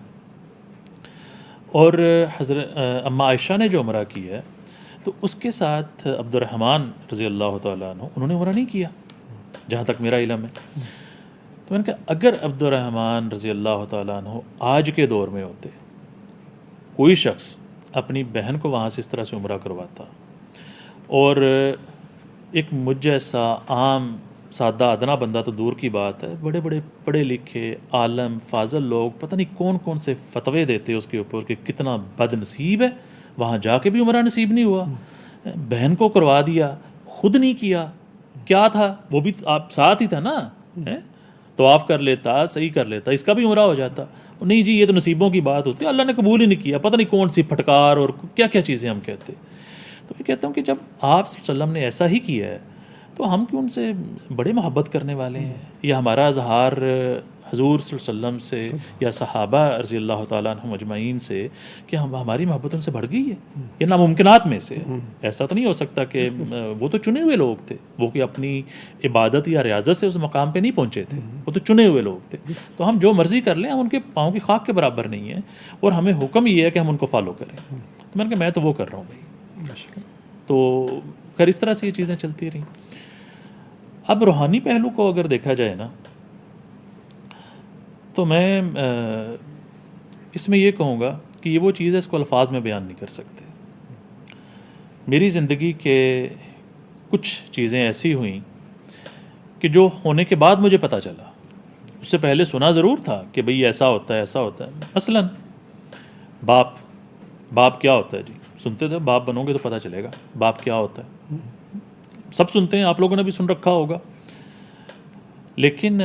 اور حضرت اماں عائشہ نے جو عمرہ کیا ہے تو اس کے ساتھ عبد الرحمن رضی اللہ تعالیٰ عنہ انہوں نے عمرہ نہیں کیا جہاں تک میرا علم ہے. تو میں نے کہا اگر عبد الرحمن رضی اللہ تعالیٰ عنہ آج کے دور میں ہوتے, کوئی شخص اپنی بہن کو وہاں سے اس طرح سے عمرہ کرواتا, اور ایک مجھ جیسا عام سادہ ادنا بندہ تو دور کی بات ہے, بڑے بڑے پڑھے لکھے عالم فاضل لوگ پتہ نہیں کون کون سے فتوے دیتے اس کے اوپر کہ کتنا بد نصیب ہے, وہاں جا کے بھی عمرہ نصیب نہیں ہوا, بہن کو کروا دیا, خود نہیں کیا. کیا تھا وہ بھی آپ ساتھ ہی تھا نا, طواف کر لیتا, صحیح کر لیتا, اس کا بھی عمرہ ہو جاتا. نہیں جی یہ تو نصیبوں کی بات ہوتی ہے, اللہ نے قبول ہی نہیں کیا, پتہ نہیں کون سی پھٹکار اور کیا کیا چیزیں ہم کہتے. تو میں کہتا ہوں کہ جب آپ صلی اللہ علیہ وسلم نے ایسا ہی کیا ہے تو ہم کیوں ان سے بڑے محبت کرنے والے ہیں, یا ہمارا اظہار حضور صلی اللہ علیہ وسلم سے یا صحابہ رضی اللہ تعالیٰ عنہم اجمعین سے کہ ہماری محبت ان سے بڑھ گئی ہے, یہ ناممکنات میں سے ہے. ایسا تو نہیں ہو سکتا کہ وہ تو چنے ہوئے لوگ تھے, وہ کہ اپنی عبادت یا ریاضت سے اس مقام پہ نہیں پہنچے تھے, وہ تو چنے ہوئے لوگ تھے. تو ہم جو مرضی کر لیں, ہم ان کے پاؤں کی خاک کے برابر نہیں ہیں, اور ہمیں حکم یہ ہے کہ ہم ان کو فالو کریں. تو میں نے کہا میں تو وہ کر رہا ہوں بھائی. تو خیر اس طرح سے یہ چیزیں چلتی رہیں. اب روحانی پہلو کو اگر دیکھا جائے نا, تو میں اس میں یہ کہوں گا کہ یہ وہ چیز ہے اس کو الفاظ میں بیان نہیں کر سکتے. میری زندگی کے کچھ چیزیں ایسی ہوئیں کہ جو ہونے کے بعد مجھے پتہ چلا, اس سے پہلے سنا ضرور تھا کہ بھئی ایسا ہوتا ہے ایسا ہوتا ہے. مثلاً باپ کیا ہوتا ہے جی, سنتے تھے باپ بنو گے تو پتہ چلے گا باپ کیا ہوتا ہے, سب سنتے ہیں, آپ لوگوں نے بھی سن رکھا ہوگا. لیکن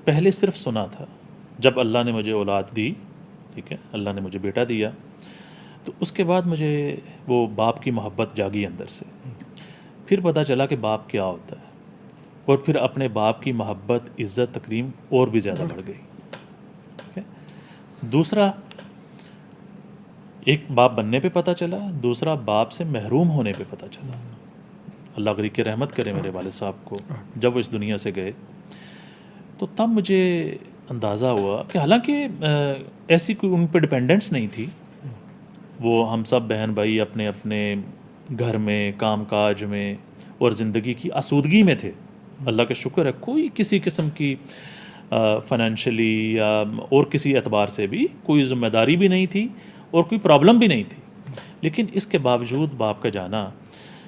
پہلے صرف سنا تھا. جب اللہ نے مجھے اولاد دی, ٹھیک ہے, اللہ نے مجھے بیٹا دیا, تو اس کے بعد مجھے وہ باپ کی محبت جاگی اندر سے. پھر پتہ چلا کہ باپ کیا ہوتا ہے, اور پھر اپنے باپ کی محبت, عزت, تکریم اور بھی زیادہ بڑھ گئی. ٹھیک ہے. دوسرا, ایک باپ بننے پہ پتہ چلا, دوسرا باپ سے محروم ہونے پہ پتہ چلا. اللہ غریق رحمت کرے میرے والد صاحب کو, جب وہ اس دنیا سے گئے تو تب مجھے اندازہ ہوا کہ حالانکہ ایسی کوئی ان پہ ڈپینڈنس نہیں تھی, وہ ہم سب بہن بھائی اپنے اپنے گھر میں, کام کاج میں اور زندگی کی آسودگی میں تھے. اللہ کا شکر ہے, کوئی کسی قسم کی فائنینشلی یا اور کسی اعتبار سے بھی کوئی ذمہ داری بھی نہیں تھی اور کوئی پرابلم بھی نہیں تھی. لیکن اس کے باوجود باپ کا جانا,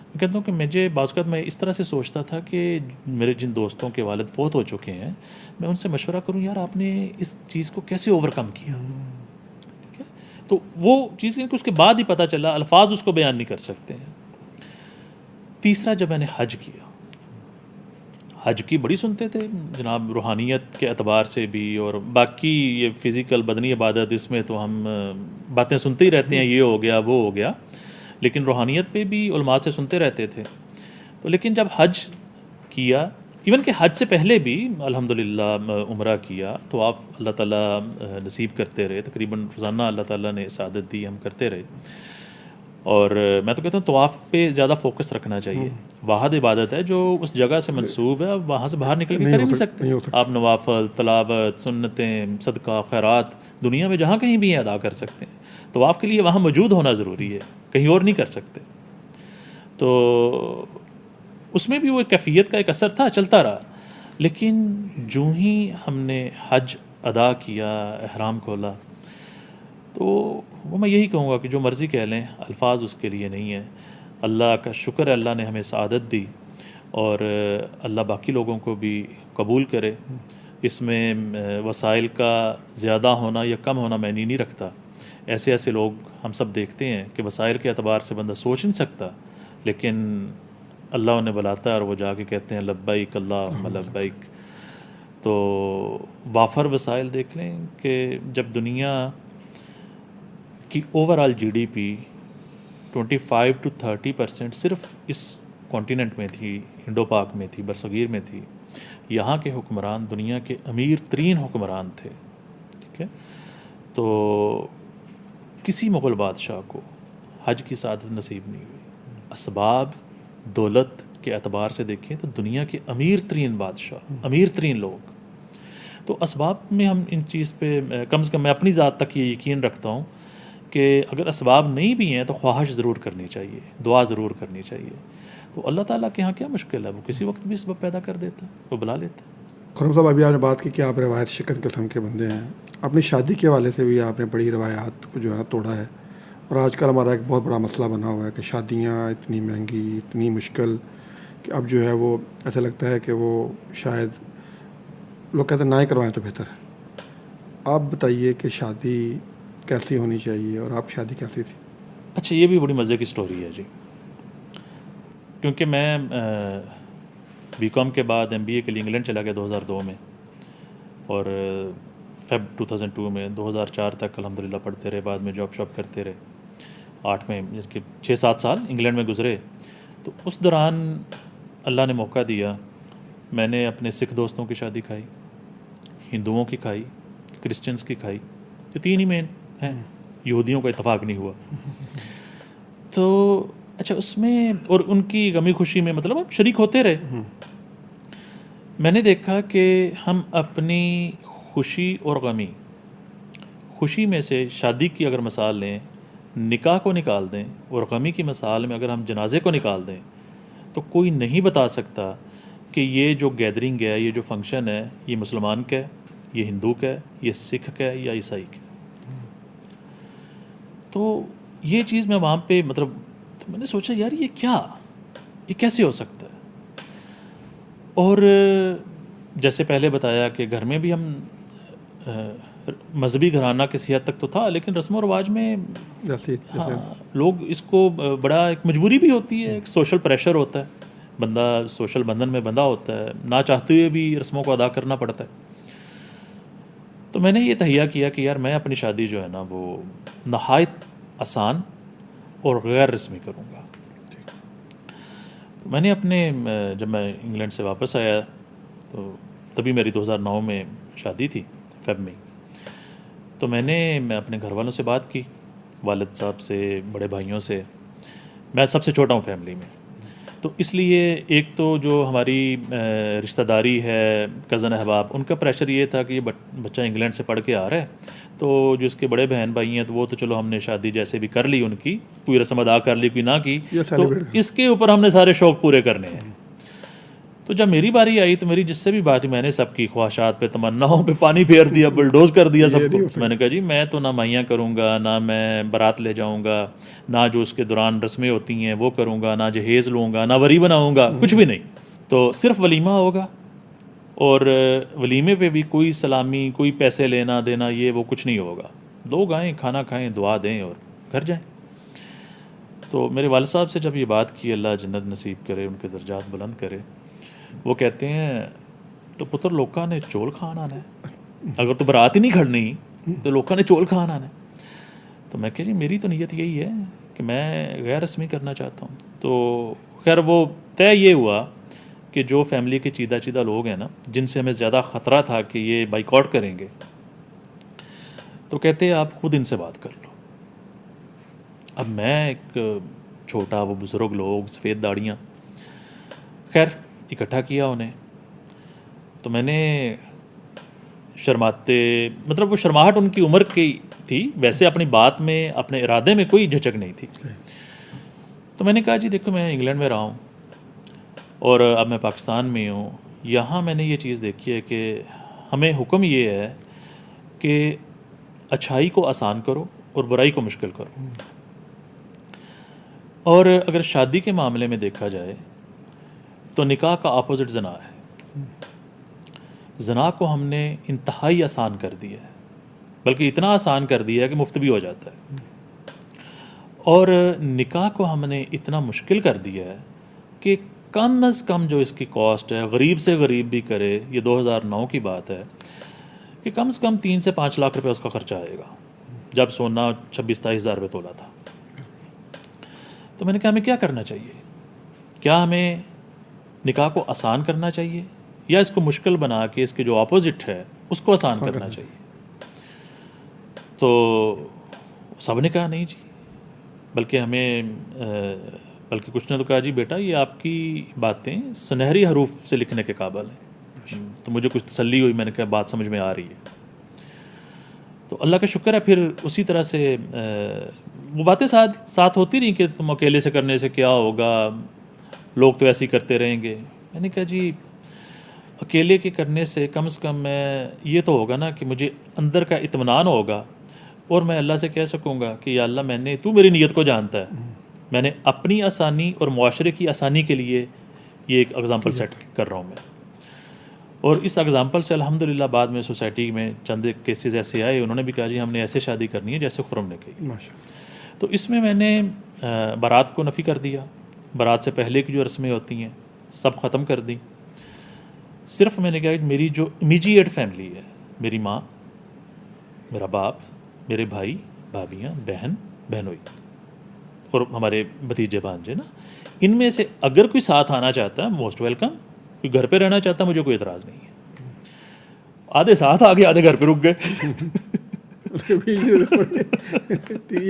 میں کہتا ہوں کہ مجھے بعض اوقات میں اس طرح سے سوچتا تھا کہ میرے جن دوستوں کے والد فوت ہو چکے ہیں, میں ان سے مشورہ کروں یار آپ نے اس چیز کو کیسے اوور کم کیا. ٹھیک ہے. تو وہ چیز کہ اس کے بعد ہی پتہ چلا, الفاظ اس کو بیان نہیں کر سکتے ہیں. تیسرا, جب میں نے حج کیا, حج کی بڑی سنتے تھے جناب, روحانیت کے اعتبار سے بھی, اور باقی یہ فزیکل بدنی عبادت اس میں تو ہم باتیں سنتے ہی رہتے ہیں, یہ ہو گیا وہ ہو گیا, لیکن روحانیت پہ بھی علماء سے سنتے رہتے تھے. تو لیکن جب حج کیا, ایون کہ حج سے پہلے بھی الحمدللہ عمرہ کیا, تو آپ اللہ تعالیٰ نصیب کرتے رہے, تقریباً روزانہ اللہ تعالیٰ نے سعادت دی, ہم کرتے رہے. اور میں تو کہتا ہوں طواف پہ زیادہ فوکس رکھنا چاہیے. واحد عبادت ہے جو اس جگہ سے منسوب ہے, اب وہاں سے باہر نکل کے کر ہی نہیں سکتے. آپ نوافل, تلاوت, سنتیں, صدقہ, خیرات دنیا میں جہاں کہیں بھی ادا کر سکتے ہیں. طواف کے لیے وہاں موجود ہونا ضروری ہے, کہیں اور نہیں کر سکتے. تو اس میں بھی وہ کیفیت کا ایک اثر تھا, چلتا رہا. لیکن جو ہی ہم نے حج ادا کیا, احرام کھولا, تو وہ میں یہی کہوں گا کہ جو مرضی کہہ لیں, الفاظ اس کے لیے نہیں ہے. اللہ کا شکر ہے, اللہ نے ہمیں سعادت دی, اور اللہ باقی لوگوں کو بھی قبول کرے. اس میں وسائل کا زیادہ ہونا یا کم ہونا معنی نہیں رکھتا. ایسے ایسے لوگ ہم سب دیکھتے ہیں کہ وسائل کے اعتبار سے بندہ سوچ نہیں سکتا, لیکن اللہ انہیں بلاتا ہے اور وہ جا کے کہتے ہیں لبیک اللہم لبیک. تو وافر وسائل دیکھ لیں کہ جب دنیا کی overall G D P 25 to 30% صرف اس کانٹیننٹ میں تھی, انڈو پاک میں تھی, برصغیر میں تھی, یہاں کے حکمران دنیا کے امیر ترین حکمران تھے. ٹھیک ہے. تو کسی مغل بادشاہ کو حج کی سعادت نصیب نہیں ہوئی. اسباب دولت کے اعتبار سے دیکھیں تو دنیا کے امیر ترین بادشاہ, امیر ترین لوگ. تو اسباب میں ہم ان چیز پہ کم سے کم میں اپنی ذات تک یہ یقین رکھتا ہوں کہ اگر اسباب نہیں بھی ہیں تو خواہش ضرور کرنی چاہیے, دعا ضرور کرنی چاہیے. تو اللہ تعالیٰ کے ہاں کیا مشکل ہے, وہ کسی وقت بھی سبب پیدا کر دیتا ہے, وہ بلا لیتا ہے. خرم صاحب, ابھی آپ نے بات کی کہ آپ روایت شکن قسم کے بندے ہیں. اپنی شادی کے حوالے سے بھی آپ نے بڑی روایات کو جو ہے نا توڑا ہے, اور آج کل ہمارا ایک بہت بڑا مسئلہ بنا ہوا ہے کہ شادیاں اتنی مہنگی, اتنی مشکل کہ اب جو ہے وہ ایسا لگتا ہے کہ وہ شاید لوگ کہتے ہیں نہ ہی کروائیں تو بہتر ہے. آپ بتائیے کہ شادی کیسی ہونی چاہیے, اور آپ کی شادی کیسی تھی؟ اچھا, یہ بھی بڑی مزے کی سٹوری ہے جی. کیونکہ میں بی کام کے بعد MBA کے لیے انگلینڈ چلا گیا 2002 میں، اور فیب 2002 میں 2004 تک الحمدللہ پڑھتے رہے، بعد میں جاب شاپ کرتے رہے، 8 میں کہ 6-7 سال انگلینڈ میں گزرے. تو اس دوران اللہ نے موقع دیا، میں نے اپنے سکھ دوستوں کی شادی کھائی، ہندوؤں کی کھائی، کرسچنس کی کھائی، تو 3 ہی مین ہیں، یہودیوں کا اتفاق نہیں ہوا. تو اچھا اس میں اور ان کی غمی خوشی میں مطلب ہم شریک ہوتے رہے. میں نے دیکھا کہ ہم اپنی خوشی اور غمی، خوشی میں سے شادی کی اگر مثال لیں، نکاح کو نکال دیں، اور غمی کی مثال میں اگر ہم جنازے کو نکال دیں، تو کوئی نہیں بتا سکتا کہ یہ جو گیدرنگ ہے، یہ جو فنکشن ہے، یہ مسلمان کا ہے، یہ ہندو کا ہے، یہ سکھ کا ہے یا عیسائی کا. تو یہ چیز میں وہاں پہ مطلب تو میں نے سوچا یار یہ کیسے ہو سکتا ہے. اور جیسے پہلے بتایا کہ گھر میں بھی ہم مذہبی گھرانہ کسی حد تک تو تھا، لیکن رسم و رواج میں لوگ اس کو بڑا ایک مجبوری بھی ہوتی ہے، ایک سوشل پریشر ہوتا ہے، بندہ سوشل بندھن میں بندھا ہوتا ہے، نہ چاہتے ہوئے بھی رسموں کو ادا کرنا پڑتا ہے. تو میں نے یہ تہیہ کیا کہ یار میں اپنی شادی جو ہے نا وہ نہایت آسان اور غیر رسمی کروں گا. میں نے اپنے جب میں انگلینڈ سے واپس آیا تو تبھی میری 2009 میں شادی تھی، فیب میں. تو میں نے اپنے گھر والوں سے بات کی، والد صاحب سے، بڑے بھائیوں سے. میں سب سے چھوٹا ہوں فیملی میں، تو اس لیے ایک تو جو ہماری رشتہ داری ہے، کزن احباب، ان کا پریشر یہ تھا کہ یہ بچہ انگلینڈ سے پڑھ کے آ رہا ہے، تو جو اس کے بڑے بہن بھائی ہیں تو وہ تو چلو ہم نے شادی جیسے بھی کر لی، ان کی کوئی رسم ادا کر لی، کوئی نہ کی، تو اس کے اوپر ہم نے سارے شوق پورے کرنے ہیں. تو جب میری باری آئی تو میری جس سے بھی بات میں نے سب کی خواہشات پہ، تمناؤں پہ پانی پھیر دیا، بلڈوز کر دیا سب کو. میں نے کہا جی میں تو نہ مائیاں کروں گا، نہ میں بارات لے جاؤں گا، نہ جو اس کے دوران رسمیں ہوتی ہیں وہ کروں گا، نہ جہیز لوں گا، نہ وری بناؤں گا، کچھ بھی نہیں. تو صرف ولیمہ ہوگا، اور ولیمے پہ بھی کوئی سلامی، کوئی پیسے لینا دینا، یہ وہ کچھ نہیں ہوگا. لوگ آئیں، کھانا کھائیں، دعا دیں اور گھر جائیں. تو میرے والد صاحب سے جب یہ بات کی، اللہ جنت نصیب کرے، ان کے درجات بلند کرے، وہ کہتے ہیں تو پتر لوکاں نے چول کھان آنا ہے، اگر تو برات ہی نہیں کھڑنی تو لوکاں نے چول کھان آنا ہے. تو میں کہ جی میری تو نیت یہی ہے کہ میں غیر رسمی کرنا چاہتا ہوں. تو خیر وہ طے یہ ہوا کہ جو فیملی کے چیدہ لوگ ہیں نا، جن سے ہمیں زیادہ خطرہ تھا کہ یہ بائیک آؤٹ کریں گے، تو کہتے ہیں آپ خود ان سے بات کر لو. اب میں ایک چھوٹا، وہ بزرگ لوگ، سفید داڑیاں، خیر اکٹھا کیا انہیں. تو میں نے شرماتے، مطلب وہ شرماہٹ ان کی عمر کی تھی، ویسے اپنی بات میں، اپنے ارادے میں کوئی جھجک نہیں تھی. تو میں نے کہا جی دیکھو میں انگلینڈ میں رہا ہوں اور اب میں پاکستان میں ہوں، یہاں میں نے یہ چیز دیکھی ہے کہ ہمیں حکم یہ ہے کہ اچھائی کو آسان کرو اور برائی کو مشکل کرو. اور اگر شادی کے معاملے میں دیکھا جائے تو نکاح کا اپوزٹ زنا ہے. زنا کو ہم نے انتہائی آسان کر دیا ہے، بلکہ اتنا آسان کر دیا ہے کہ مفت بھی ہو جاتا ہے. اور نکاح کو ہم نے اتنا مشکل کر دیا ہے کہ کم از کم جو اس کی کاسٹ ہے، غریب سے غریب بھی کرے، یہ 2009 کی بات ہے، کہ کم سے کم 3 سے 5 لاکھ روپے اس کا خرچہ آئے گا، جب سونا 26-27 ہزار روپے تولا تھا. تو میں نے کہا ہمیں کیا کرنا چاہیے؟ کیا ہمیں نکاح کو آسان کرنا چاہیے یا اس کو مشکل بنا کے اس کے جو اپوزٹ ہے اس کو آسان کرنا چاہیے؟ تو سب نے کہا نہیں جی، بلکہ ہمیں بلکہ کچھ نے تو کہا جی بیٹا یہ آپ کی باتیں سنہری حروف سے لکھنے کے قابل ہیں. تو مجھے کچھ تسلی ہوئی، میں نے کہا بات سمجھ میں آ رہی ہے. تو اللہ کا شکر ہے، پھر اسی طرح سے وہ باتیں ساتھ ہوتی رہیں کہ تم اکیلے سے کرنے سے کیا ہوگا، لوگ تو ایسے ہی کرتے رہیں گے. میں نے کہا جی اکیلے کے کرنے سے کم از کم میں یہ تو ہوگا نا کہ مجھے اندر کا اطمینان ہوگا، اور میں اللہ سے کہہ سکوں گا کہ یا اللہ تو میری نیت کو جانتا ہے، میں نے اپنی آسانی اور معاشرے کی آسانی کے لیے یہ ایک اگزامپل سیٹ کر رہا ہوں میں. اور اس اگزامپل سے الحمدللہ بعد میں سوسائٹی میں چند کیسز ایسے آئے، انہوں نے بھی کہا جی ہم نے ایسے شادی کرنی ہے جیسے خرم نے کہی. تو اس میں نے بارات کو نفی کر دیا، بارات سے پہلے کی جو رسمیں ہوتی ہیں سب ختم کر دیں. صرف میں نے کہا کہ میری جو امیجیٹ فیملی ہے، میری ماں، میرا باپ، میرے بھائی بھابھیاں، بہن بہنوئی اور ہمارے بھتیجے بھانجے نا، ان میں سے اگر کوئی ساتھ آنا چاہتا ہے موسٹ ویلکم. کوئی گھر پہ رہنا چاہتا ہے مجھے کوئی اعتراض نہیں ہے. آدھے ساتھ آ گئے، آدھے گھر پہ رک گئے.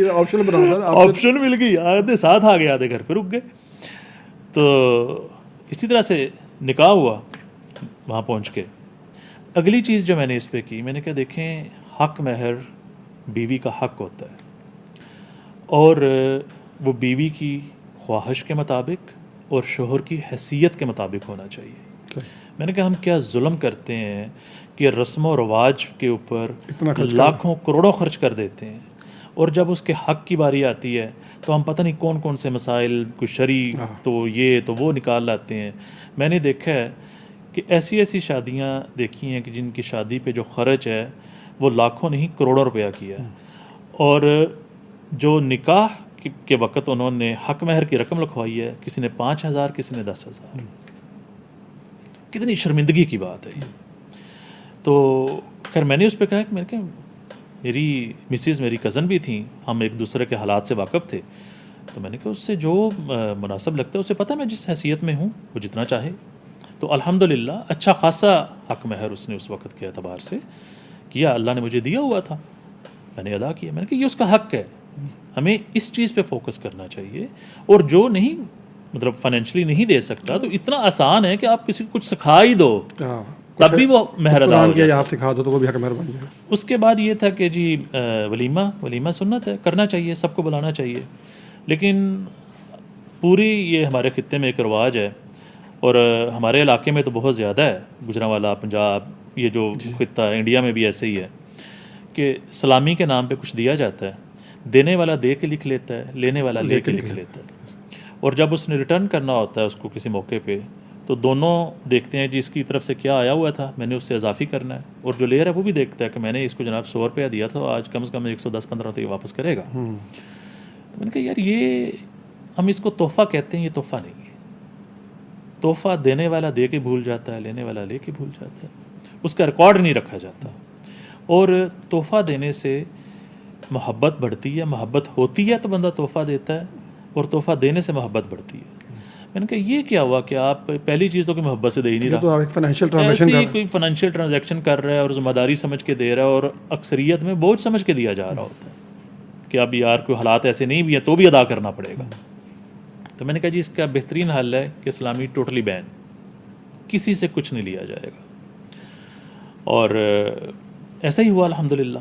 آپشن بنا آپشن مل گئی، آدھے ساتھ آ گئے، آدھے گھر پہ رک گئے. تو اسی طرح سے نکاح ہوا وہاں پہنچ کے. اگلی چیز جو میں نے اس پہ کی، میں نے کہا دیکھیں حق مہر بیوی کا حق ہوتا ہے اور وہ بیوی کی خواہش کے مطابق اور شوہر کی حیثیت کے مطابق ہونا چاہیے. میں نے کہا ہم کیا ظلم کرتے ہیں کہ رسم و رواج کے اوپر لاکھوں کروڑوں خرچ کر دیتے ہیں، اور جب اس کے حق کی باری آتی ہے تو ہم پتہ نہیں کون کون سے مسائل، کوئی شرعی تو یہ تو وہ نکال لاتے ہیں. میں نے دیکھا ہے کہ ایسی ایسی شادیاں دیکھی ہیں کہ جن کی شادی پہ جو خرچ ہے وہ لاکھوں نہیں کروڑوں روپیہ کیا ہے، اور جو نکاح کے وقت انہوں نے حق مہر کی رقم لکھوائی ہے، کسی نے 5,000 کسی نے 10,000. کتنی شرمندگی کی بات ہے یہ. تو خیر میں نے اس پہ کہا کہ میری مسز میری کزن بھی تھیں، ہم ایک دوسرے کے حالات سے واقف تھے، تو میں نے کہا اس سے جو مناسب لگتا ہے اسے پتہ میں جس حیثیت میں ہوں وہ جتنا چاہے. تو الحمدللہ اچھا خاصا حق مہر اس نے اس وقت کے اعتبار سے کیا. اللہ نے مجھے دیا ہوا تھا، میں نے ادا کیا. میں نے کہا یہ اس کا حق ہے، ہمیں اس چیز پہ فوکس کرنا چاہیے. اور جو نہیں مطلب فائنینشلی نہیں دے سکتا تو اتنا آسان ہے کہ آپ کسی کو کچھ سکھا ہی دو تب بھی وہ مہر ادا ہو جائے. سکھا دو تو وہ بھی حق مہر بن جائے. اس کے بعد یہ تھا کہ جی ولیمہ سنت ہے، کرنا چاہیے، سب کو بلانا چاہیے. لیکن پوری یہ ہمارے خطے میں ایک رواج ہے اور ہمارے علاقے میں تو بہت زیادہ ہے، گجرانوالا، پنجاب، یہ جو خطہ ہے انڈیا میں بھی ایسے ہی ہے کہ سلامی کے نام پہ کچھ دیا جاتا ہے، دینے والا دے کے لکھ لیتا ہے، لینے والا لے کے لکھ لیتا ہے. اور جب اس نے ریٹرن کرنا ہوتا ہے اس کو کسی موقع پہ تو دونوں دیکھتے ہیں جی اس کی طرف سے کیا آیا ہوا تھا، میں نے اس سے اضافی کرنا ہے، اور جو لے رہا ہے وہ بھی دیکھتا ہے کہ میں نے اس کو جناب 100 روپیہ دیا تھا، آج کم از کم 110-15 تو یہ واپس کرے گا. تو میں نے کہا یار یہ ہم اس کو تحفہ کہتے ہیں، یہ تحفہ نہیں ہے. تحفہ دینے والا دے کے بھول جاتا ہے، لینے والا لے کے بھول جاتا ہے، اس کا ریکارڈ نہیں رکھا جاتا. اور تحفہ دینے سے محبت بڑھتی ہے، محبت ہوتی ہے تو بندہ تحفہ دیتا ہے، اور تحفہ دینے سے محبت بڑھتی ہے. میں نے کہا یہ کیا ہوا کہ آپ پہلی چیز تو کہ محبت سے دے ہی نہیں رہا، ایسی کوئی فائنینشیل ٹرانزیکشن کر رہا ہے اور ذمہ داری سمجھ کے دے رہا ہے، اور اکثریت میں بوجھ سمجھ کے دیا جا رہا ہوتا ہے کہ اب یار کوئی حالات ایسے نہیں بھی ہیں تو بھی ادا کرنا پڑے گا. تو میں نے کہا جی اس کا بہترین حل ہے کہ اسلامی ٹوٹلی بین، کسی سے کچھ نہیں لیا جائے گا. اور ایسا ہی ہوا الحمدللہ.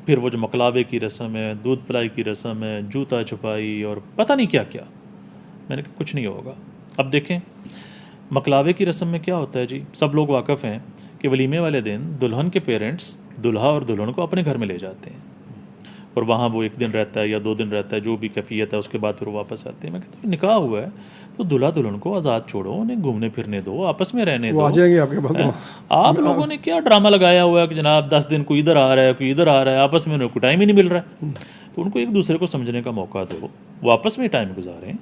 پھر وہ جو مقلاوے کی رسم ہے، دودھ پلائی کی رسم ہے، جوتا چھپائی اور پتہ نہیں کیا کیا، میں نے کہا کچھ نہیں ہوگا. اب دیکھیں مقلاوے کی رسم میں کیا ہوتا ہے جی، سب لوگ واقف ہیں کہ ولیمے والے دن دلہن کے پیرنٹس دلہا اور دلہن کو اپنے گھر میں لے جاتے ہیں، اور وہاں وہ 1 دن رہتا ہے یا 2 دن رہتا ہے، جو بھی کیفیت ہے، اس کے بعد پھر وہ واپس آتے ہیں. میں کہتا ہوں نکاح ہوا ہے تو دلہا دلہن کو آزاد چھوڑو، انہیں گھومنے پھرنے دو، آپس میں رہنے دو. آپ لوگوں نے کیا ڈرامہ لگایا ہوا ہے کہ جناب 10 دن کوئی ادھر آ رہا ہے کوئی ادھر آ رہا ہے، آپس میں انہیں کوئی ٹائم ہی نہیں مل رہا ہے. تو ان کو ایک دوسرے کو سمجھنے کا موقع دو، وہ آپس میں ٹائم گزاریں،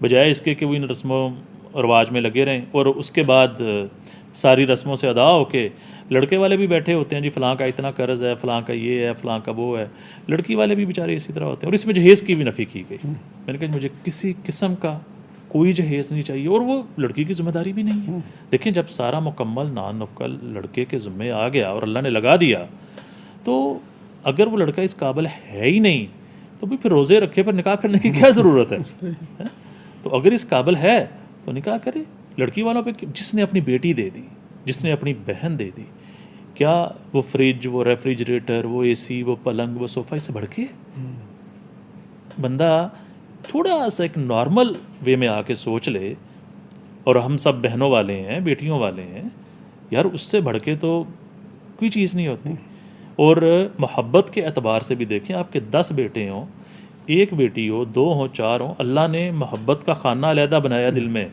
بجائے اس کے کہ وہ ان رسم و رواج میں لگے رہیں. اور اس کے بعد ساری رسموں سے ادا ہو کے لڑکے والے بھی بیٹھے ہوتے ہیں جی فلاں کا اتنا قرض ہے، فلاں کا یہ ہے، فلاں کا وہ ہے، لڑکی والے بھی بیچارے اسی طرح ہوتے ہیں. اور اس میں جہیز کی بھی نفی کی گئی. میں نے کہا مجھے کسی قسم کا کوئی جہیز نہیں چاہیے، اور وہ لڑکی کی ذمہ داری بھی نہیں ہے. دیکھیں جب سارا مکمل نان نفقل لڑکے کے ذمے آ گیا اور اللہ نے لگا دیا، تو اگر وہ لڑکا اس قابل ہے ہی نہیں تو بھی پھر روزے رکھے پر نکاح کرنے کی کیا ضرورت ہے. تو اگر اس قابل ہے تو نکاح کرے. لڑکی والوں پہ جس نے اپنی بیٹی دے دی، جس نے اپنی بہن دے دی، کیا وہ فریج، وہ ریفریجریٹر، وہ اے سی، وہ پلنگ، وہ صوفہ اس سے بڑھ کے؟ بندہ تھوڑا سا ایک نارمل وے میں آ کے سوچ لے. اور ہم سب بہنوں والے ہیں، بیٹیوں والے ہیں یار، اس سے بڑھ کے تو کوئی چیز نہیں ہوتی. اور محبت کے اعتبار سے بھی دیکھیں، آپ کے 10 بیٹے ہوں، 1 بیٹی ہو، 2 ہوں، 4 ہوں، اللہ نے محبت کا خانہ علیحدہ بنایا دل میں.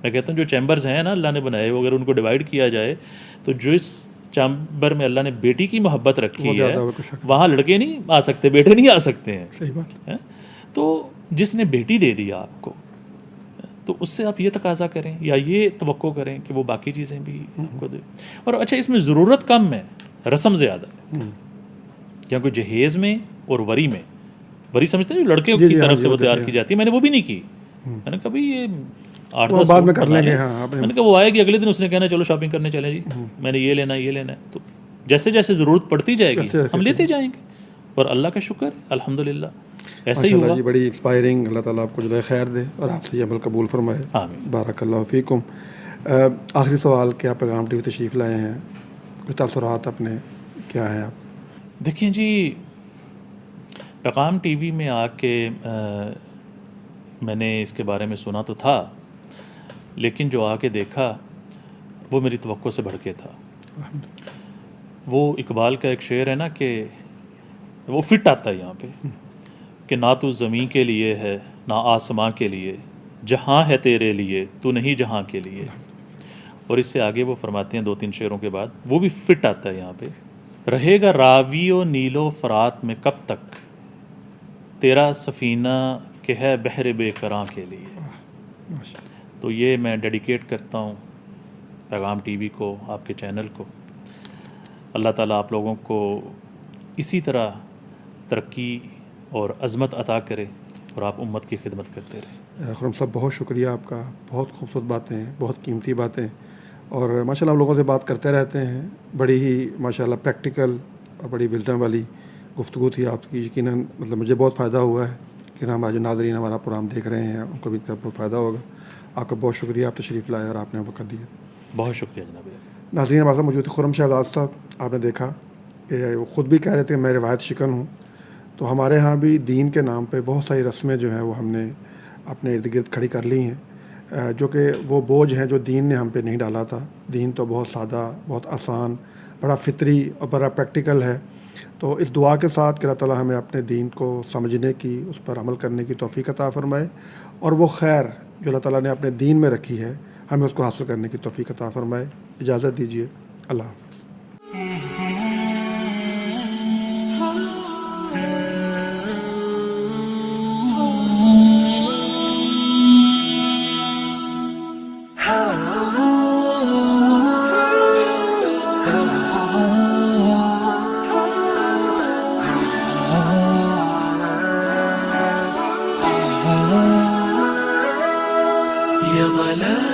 میں کہتا ہوں جو چیمبرز ہیں نا اللہ نے بنائے، وہ اگر ان کو ڈیوائڈ کیا جائے تو جو اس چیمبر میں اللہ نے بیٹی کی محبت رکھی ہے وہاں لڑکے نہیں آ سکتے، بیٹے نہیں آ سکتے ہیں. تو جس نے بیٹی دے دی آپ کو، تو اس سے آپ یہ تقاضا کریں یا یہ توقع کریں کہ وہ باقی چیزیں بھی آپ کو دے. اور اچھا اس میں ضرورت کم ہے، رسم زیادہ ہے. کیونکہ جہیز میں اور وری میں، وری سمجھتے ہیں لڑکے کی طرف سے وہ تیار کی جاتی ہے، میں نے وہ بھی نہیں کی. میں نے کہا بھائی یہ 8-10 بعد میں کر لیں گے. ہاں میں نے کہا وہ آئے گی اگلے دن اس نے کہنا چلو شاپنگ کرنے چلیں جی، میں نے یہ لینا ہے یہ لینا ہے. تو جیسے جیسے ضرورت پڑتی جائے گی ہم لیتے جائیں گے. اور اللہ کا شکر ہے الحمدللہ ایسا ہی ہوا. جی بڑی ایکسپائرنگ. اللہ تعالیٰ آپ کو جزائے خیر دے اور آپ سے یہ عمل قبول فرمائے. آمین. بارک اللہ فیکم. آخری سوال کہ آپ پیغام ٹی وی تشریف لائے ہیں، کچھ تاثرات اپنے کیا ہیں آپ؟ دیکھیں جی، پیغام ٹی وی میں آ کے میں نے اس کے بارے میں سنا تو تھا، لیکن جو آ کے دیکھا وہ میری توقع سے بڑھ کے تھا. وہ اقبال کا ایک شعر ہے نا کہ وہ فٹ آتا ہے یہاں پہ کہ نہ تو زمین کے لیے ہے نہ آسماں کے لیے، جہاں ہے تیرے لیے تو نہیں جہاں کے لیے. اور اس سے آگے وہ فرماتے ہیں 2-3 شعروں کے بعد، وہ بھی فٹ آتا ہے یہاں پہ، رہے گا راوی و نیل و فرات میں کب تک، تیرا سفینہ کہ ہے بحر بے کراں کے لیے. تو یہ میں ڈیڈیکیٹ کرتا ہوں پیغام ٹی وی کو، آپ کے چینل کو. اللہ تعالیٰ آپ لوگوں کو اسی طرح ترقی اور عظمت عطا کرے اور آپ امت کی خدمت کرتے رہیں. خرم صاحب بہت شکریہ آپ کا، بہت خوبصورت باتیں ہیں، بہت قیمتی باتیں، اور ماشاءاللہ ہم لوگوں سے بات کرتے رہتے ہیں. بڑی ہی ماشاءاللہ پریکٹیکل اور بڑی وزڈم والی گفتگو تھی آپ کی. یقیناً مطلب مجھے بہت فائدہ ہوا ہے کہ ہمارے جو ناظرین ہمارا پروگرام دیکھ رہے ہیں ان کو بھی بہت فائدہ ہوگا. آپ کا بہت شکریہ، آپ تشریف لائے اور آپ نے وقت دیا. بہت شکریہ جناب. ناظرین ہمارے ساتھ موجود تھے خرم شہزاد صاحب. آپ نے دیکھا کہ وہ خود بھی کہہ رہے تھے میں روایت شکن ہوں. تو ہمارے ہاں بھی دین کے نام پہ بہت ساری رسمیں جو ہیں وہ ہم نے اپنے ارد گرد کھڑی کر لی ہیں، جو کہ وہ بوجھ ہیں جو دین نے ہم پہ نہیں ڈالا تھا. دین تو بہت سادہ، بہت آسان، بڑا فطری اور بڑا پریکٹیکل ہے. تو اس دعا کے ساتھ کہ اللہ تعالیٰ ہمیں اپنے دین کو سمجھنے کی، اس پر عمل کرنے کی توفیق عطا فرمائے، اور وہ خیر جو اللہ تعالیٰ نے اپنے دین میں رکھی ہے ہمیں اس کو حاصل کرنے کی توفیق عطا فرمائے. اجازت دیجیے. اللہ حافظ. يا ظلام